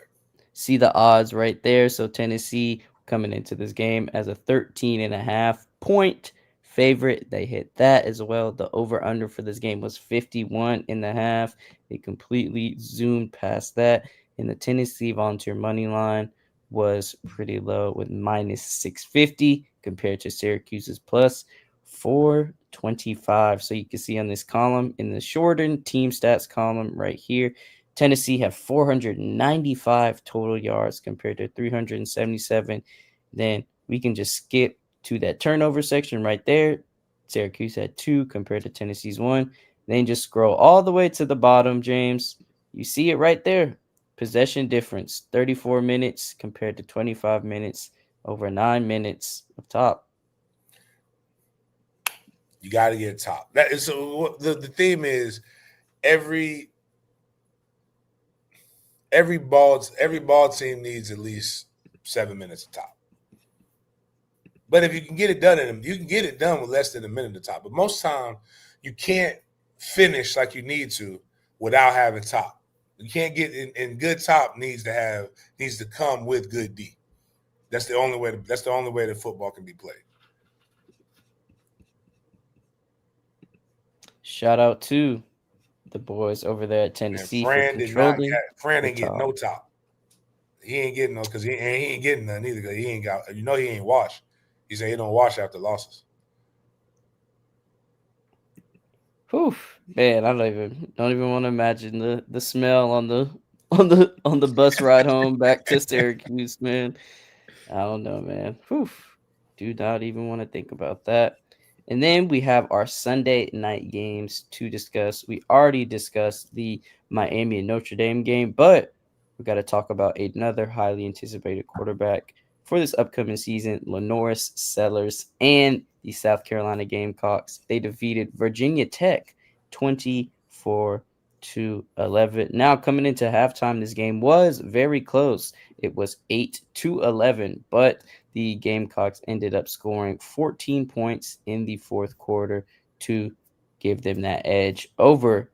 [SPEAKER 4] See the odds right there. So Tennessee coming into this game as a 13.5 point favorite. They hit that as well. The over under for this game was 51.5. They completely zoomed past that. And the Tennessee Volunteer money line was pretty low with minus 650 compared to Syracuse's plus 425. So you can see on this column in the shortened team stats column right here, Tennessee have 495 total yards compared to 377. Then we can just skip to that turnover section right there. Syracuse had 2 compared to Tennessee's 1. Then just scroll all the way to the bottom, James. You see it right there. Possession difference, 34 minutes compared to 25 minutes, over 9 minutes of top.
[SPEAKER 1] You got to get top. That is so. The theme is every ball team needs at least 7 minutes of top. But if you can get it done you can get it done with less than a minute of top. But most time you can't finish like you need to without having top. You can't get in good top needs to come with good D. That's the only way that football can be played.
[SPEAKER 4] Shout out to the boys over there at Tennessee.
[SPEAKER 1] Fran ain't getting no top. He ain't getting no because he ain't getting none either. Because he ain't got. He ain't washed. He said he don't wash after losses.
[SPEAKER 4] Whew, man, I don't even want to imagine the smell on the bus ride home back to Syracuse, man. I don't know, man. Whew, do not even want to think about that. And then we have our Sunday night games to discuss. We already discussed the Miami and Notre Dame game, but we got to talk about another highly anticipated quarterback for this upcoming season, Lenoris Sellers and the South Carolina Gamecocks. They defeated Virginia Tech 24-11. Now, coming into halftime, this game was very close. It was 8-11, but the Gamecocks ended up scoring 14 points in the fourth quarter to give them that edge over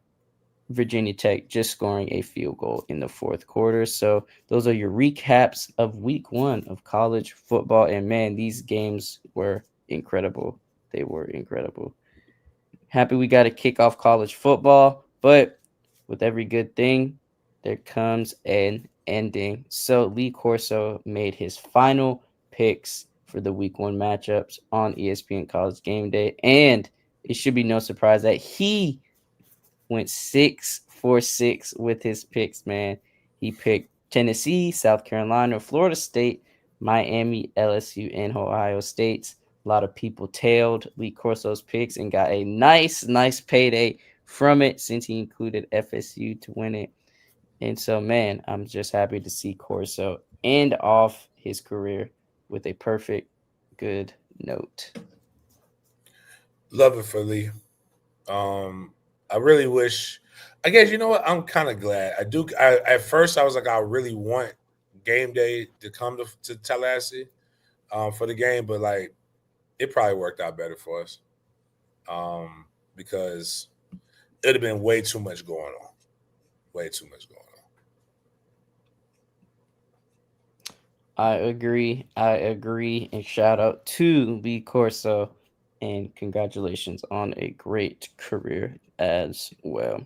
[SPEAKER 4] Virginia Tech, just scoring a field goal in the fourth quarter. So those are your recaps of week 1 of college football. And man, these games were incredible. They were incredible. Happy we got to kick off college football, but with every good thing, there comes an ending. So Lee Corso made his final picks for the week 1 matchups on ESPN College Game Day. And it should be no surprise that he went 6-for-6 with his picks, man. He picked Tennessee, South Carolina, Florida State, Miami, LSU, and Ohio State. A lot of people tailed Lee Corso's picks and got a nice payday from it since he included FSU to win it. And so, man, I'm just happy to see Corso end off his career with a perfect, good note.
[SPEAKER 1] Love it for Lee. I really wish. I guess you know what? I'm kind of glad. I do. At first, I was like, I really want game day to come to Tallahassee for the game, but like, it probably worked out better for us because it'd have been way too much going on. Way too much going on.
[SPEAKER 4] I agree. And shout out to Lee Corso and congratulations on a great career as well.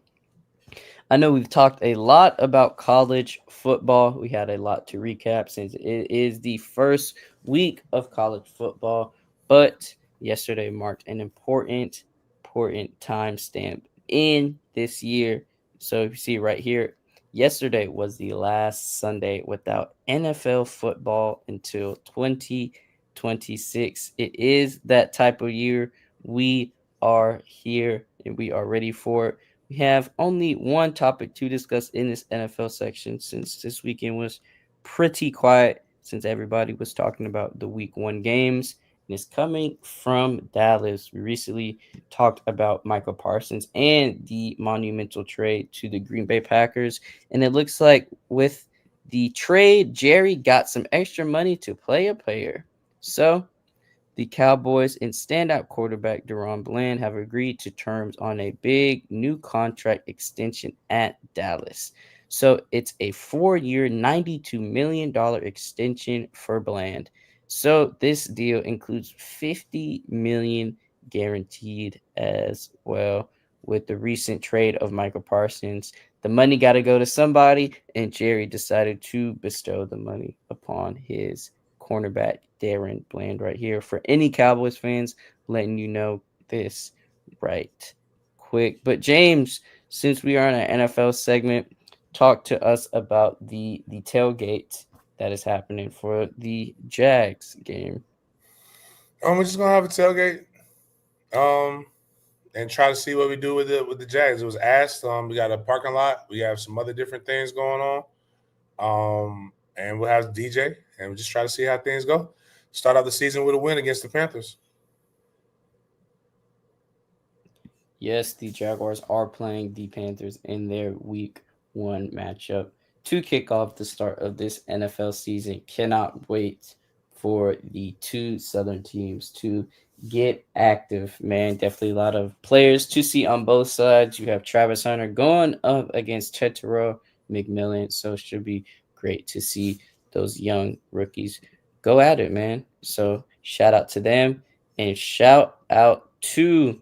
[SPEAKER 4] I know we've talked a lot about college football. We had a lot to recap since it is the first week of college football, but yesterday marked an important timestamp in this year. So you see right here, yesterday was the last Sunday without NFL football until 2026. It is that type of year. We are here and we are ready for it. We have only one topic to discuss in this NFL section since this weekend was pretty quiet since everybody was talking about the week 1 games. And it's coming from Dallas. We recently talked about Michael Parsons and the monumental trade to the Green Bay Packers. And it looks like with the trade, Jerry got some extra money to play a player. So the Cowboys and standout quarterback Deron Bland have agreed to terms on a big new contract extension at Dallas. So it's a 4-year, $92 million extension for Bland. So this deal includes $50 million guaranteed as well. With the recent trade of Michael Parsons, the money got to go to somebody, and Jerry decided to bestow the money upon his cornerback Darren Bland right here. For any Cowboys fans, letting you know this right quick. But James, since we are in an NFL segment, talk to us about the tailgate that is happening for the Jags game.
[SPEAKER 1] We're just gonna have a tailgate, and try to see what we do with the Jags. It was asked. We got a parking lot. We have some other different things going on. And we'll have DJ, and we'll just try to see how things go. Start out the season with a win against the Panthers.
[SPEAKER 4] Yes, the Jaguars are playing the Panthers in their week 1 matchup to kick off the start of this NFL season. Cannot wait for the two Southern teams to get active, man. Definitely a lot of players to see on both sides. You have Travis Hunter going up against Chetero McMillan, so it should be great to see those young rookies go at it, man. So shout out to them and shout out to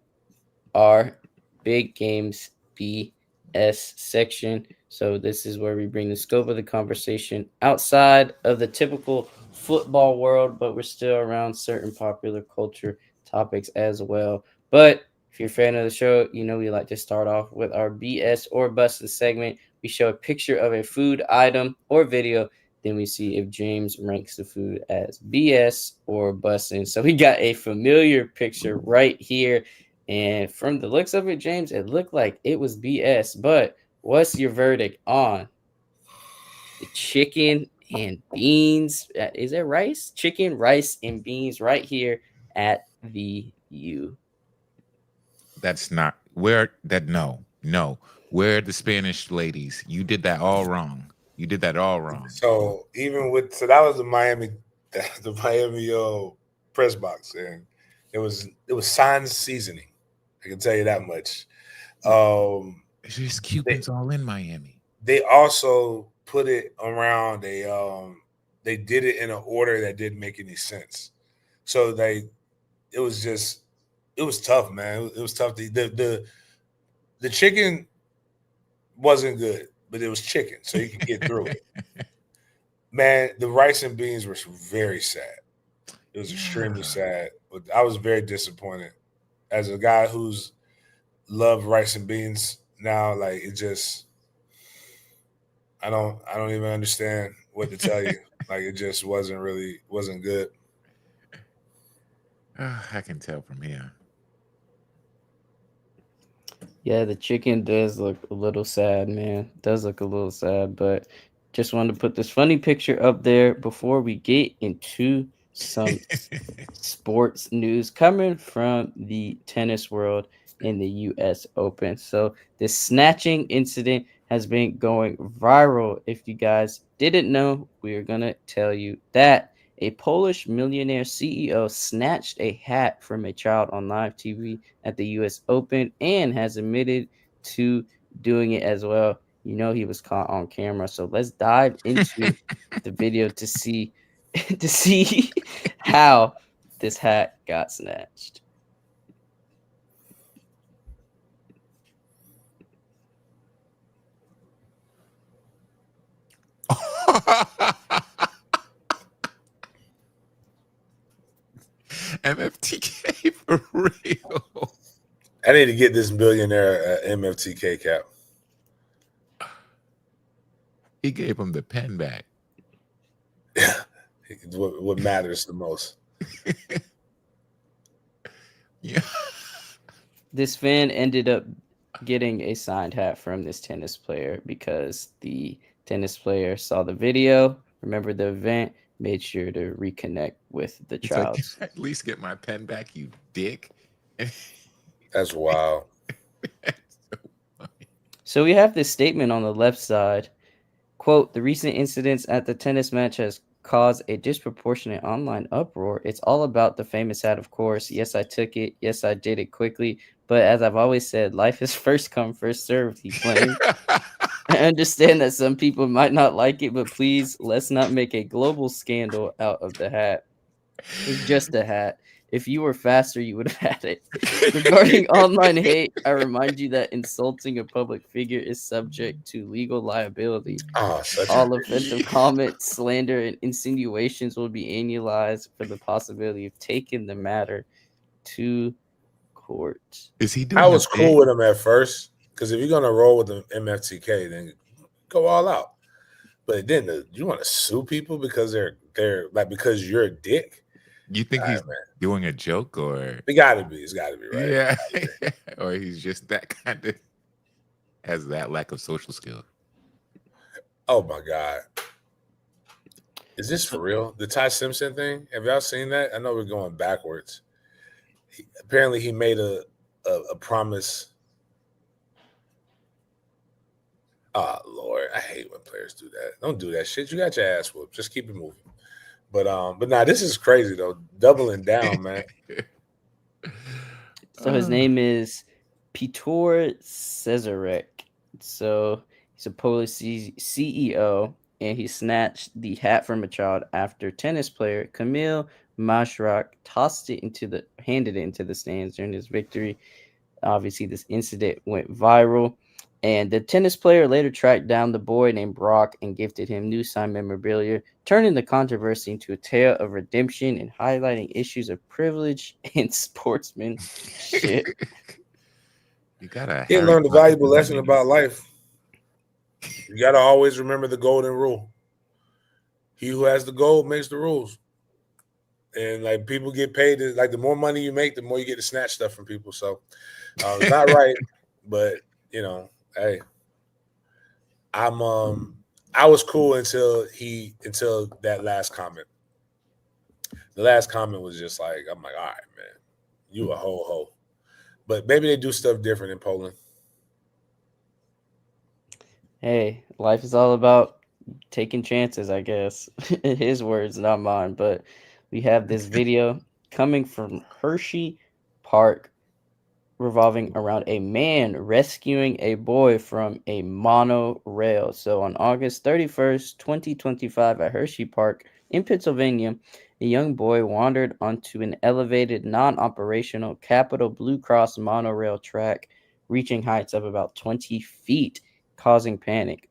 [SPEAKER 4] our Big Games B.S. section. So this is where we bring the scope of the conversation outside of the typical football world, but we're still around certain popular culture topics as well. But if you're a fan of the show, you know we like to start off with our BS or Busted segment. We show a picture of a food item or video. Then we see if James ranks the food as BS or busting. So we got a familiar picture right here. And from the looks of it, James, it looked like it was BS. But what's your verdict on the chicken and beans? Is it rice? Chicken, rice, and beans right here at the U.
[SPEAKER 2] That's not where that no. Where are the Spanish ladies? You did that all wrong. You did that all wrong.
[SPEAKER 1] So that was the Miami press box, and it was Sans seasoning. I can tell you that much.
[SPEAKER 2] There's Cubans all in Miami.
[SPEAKER 1] They also put it around they did it in an order that didn't make any sense. So it was tough, man. It was tough. The chicken wasn't good, but it was chicken, so you could get through it. Man, the rice and beans were very sad. It was extremely sad. But I was very disappointed. As a guy who's loved rice and beans now, like it just I don't even understand what to tell you. Like it just wasn't good.
[SPEAKER 2] I can tell from here.
[SPEAKER 4] Yeah, the chicken does look a little sad, man. Does look a little sad, but just wanted to put this funny picture up there before we get into some sports news coming from the tennis world in the US Open. So, this snatching incident has been going viral. If you guys didn't know, we are going to tell you that a Polish millionaire CEO snatched a hat from a child on live TV at the US Open and has admitted to doing it as well. You know, he was caught on camera. So, let's dive into the video to see to see how this hat got snatched.
[SPEAKER 2] MFTK for real.
[SPEAKER 1] I need to get this billionaire MFTK cap.
[SPEAKER 2] He gave him the pen back.
[SPEAKER 1] What matters the most.
[SPEAKER 2] Yeah.
[SPEAKER 4] This fan ended up getting a signed hat from this tennis player because the tennis player saw the video, remembered the event, made sure to reconnect with the
[SPEAKER 2] It's like,
[SPEAKER 4] child.
[SPEAKER 2] at least get my pen back, you dick.
[SPEAKER 1] That's wild.
[SPEAKER 4] So we have this statement on the left side. Quote, the recent incidents at the tennis match has caused a disproportionate online uproar. It's all about the famous hat, of course. Yes, I took it. Yes, I did it quickly. But as I've always said, life is first come, first served, he claimed. I understand that some people might not like it, but please, let's not make a global scandal out of the hat. It's just a hat. If you were faster, you would have had it. Regarding online hate, I remind you that insulting a public figure is subject to legal liability.
[SPEAKER 1] Oh, such
[SPEAKER 4] All
[SPEAKER 1] a
[SPEAKER 4] offensive comments, slander, and insinuations will be annualized for the possibility of taking the matter to court.
[SPEAKER 2] Is he doing
[SPEAKER 1] I was
[SPEAKER 2] a
[SPEAKER 1] cool
[SPEAKER 2] bit?
[SPEAKER 1] with him at first because if you're gonna roll with the MFTK, then go all out. But then you want to sue people because they're like because you're a dick.
[SPEAKER 2] You think
[SPEAKER 1] All
[SPEAKER 2] he's
[SPEAKER 1] right, man.
[SPEAKER 2] doing a joke or
[SPEAKER 1] It gotta be. It's gotta be right.
[SPEAKER 2] yeah, or he's just that kind of has that lack of social skill.
[SPEAKER 1] Oh my god. Is this for real? The Ty Simpson thing? Have y'all seen that? I know we're going backwards. Apparently he made a promise. Oh Lord, I hate when players do that. Don't do that shit. You got your ass whooped. Just keep it moving. But nah, this is crazy though. Doubling down, man.
[SPEAKER 4] So his name is Piotr Cezarek. So he's a Polish CEO, and he snatched the hat from a child after tennis player Kamil Mashrak handed it into the stands during his victory. Obviously, this incident went viral. And the tennis player later tracked down the boy named Brock and gifted him new signed memorabilia, turning the controversy into a tale of redemption and highlighting issues of privilege and sportsmanship.
[SPEAKER 2] You gotta.
[SPEAKER 1] He learned a valuable lesson about life. You gotta always remember the golden rule. He who has the gold makes the rules. And like people get paid, like the more money you make, the more you get to snatch stuff from people. So it's not right, but you know, hey, I was cool until that last comment. The last comment was just like, I'm like, all right, man, you a ho. But maybe they do stuff different in Poland.
[SPEAKER 4] Hey, life is all about taking chances, I guess. His words, not mine. But we have this video coming from Hershey Park revolving around a man rescuing a boy from a monorail. So on August 31st, 2025, at Hershey Park in Pennsylvania, a young boy wandered onto an elevated, non-operational Capital Blue Cross monorail track, reaching heights of about 20 feet, causing panic.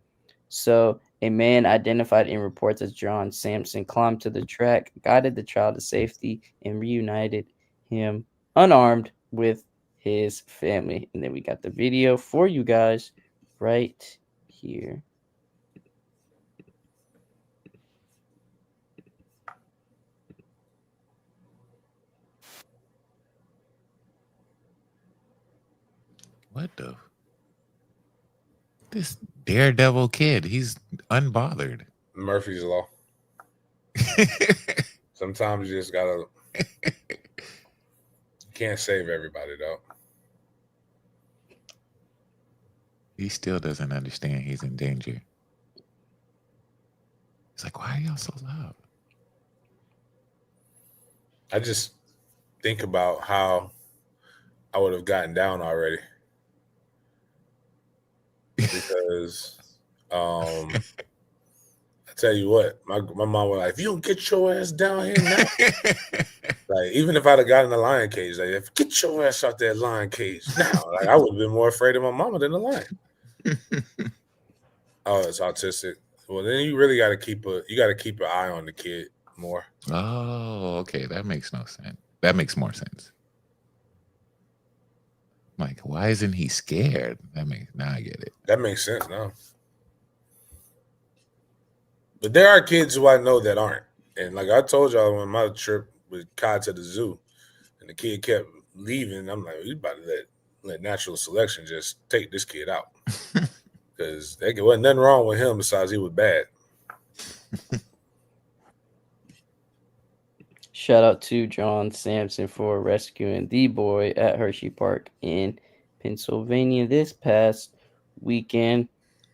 [SPEAKER 4] So a man identified in reports as John Sampson climbed to the track, guided the child to safety, and reunited him unarmed with his family. And then we got the video for you guys right here.
[SPEAKER 2] What the? This daredevil kid, he's unbothered.
[SPEAKER 1] Murphy's Law. Sometimes you just gotta. You can't save everybody though.
[SPEAKER 2] He still doesn't understand he's in danger. It's like, why are y'all so loud?
[SPEAKER 1] I just think about how I would have gotten down already. Because I tell you what, my mom was like, if you don't get your ass down here now, like even if I'd have gotten the lion cage, like get your ass out that lion cage now. Like I would have been more afraid of my mama than the lion. Oh, it's autistic. Well, then you really gotta keep an eye on the kid more.
[SPEAKER 2] Oh, okay. That makes no sense. That makes more sense. Like, why isn't he scared? Now I get it.
[SPEAKER 1] That makes sense now. But there are kids who I know that aren't. And like I told y'all on my trip with Kai to the zoo, and the kid kept leaving, I'm like, you about to let natural selection just take this kid out. Because there wasn't nothing wrong with him besides he was bad.
[SPEAKER 4] Shout out to John Sampson for rescuing the boy at Hershey Park in Pennsylvania this past weekend.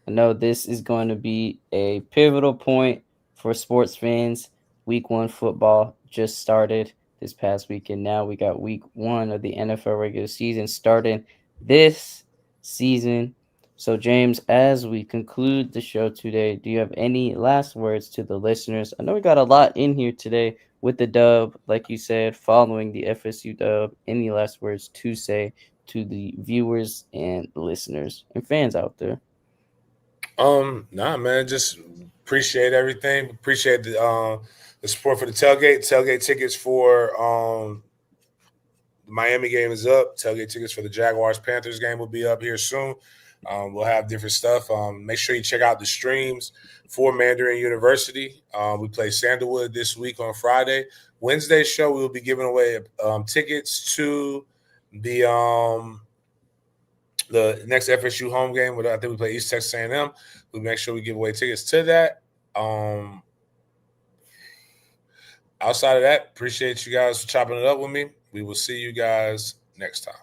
[SPEAKER 4] I know this is going to be a pivotal point for sports fans. Week 1 football just started this past weekend. Now we got week 1 of the NFL regular season starting this season. So, James, as we conclude the show today, do you have any last words to the listeners? I know we got a lot in here today with the dub, like you said, following the FSU dub. Any last words to say to the viewers and listeners and fans out there?
[SPEAKER 1] Nah, man, just appreciate everything. Appreciate the support for the tailgate. Tailgate tickets for the Miami game is up. Tailgate tickets for the Jaguars-Panthers game will be up here soon. We'll have different stuff. Make sure you check out the streams for Mandarin University. We play Sandalwood this week on Friday. Wednesday's show, we will be giving away tickets to the next FSU home game. I think we play East Texas A&M. We'll make sure we give away tickets to that. Outside of that, appreciate you guys for chopping it up with me. We will see you guys next time.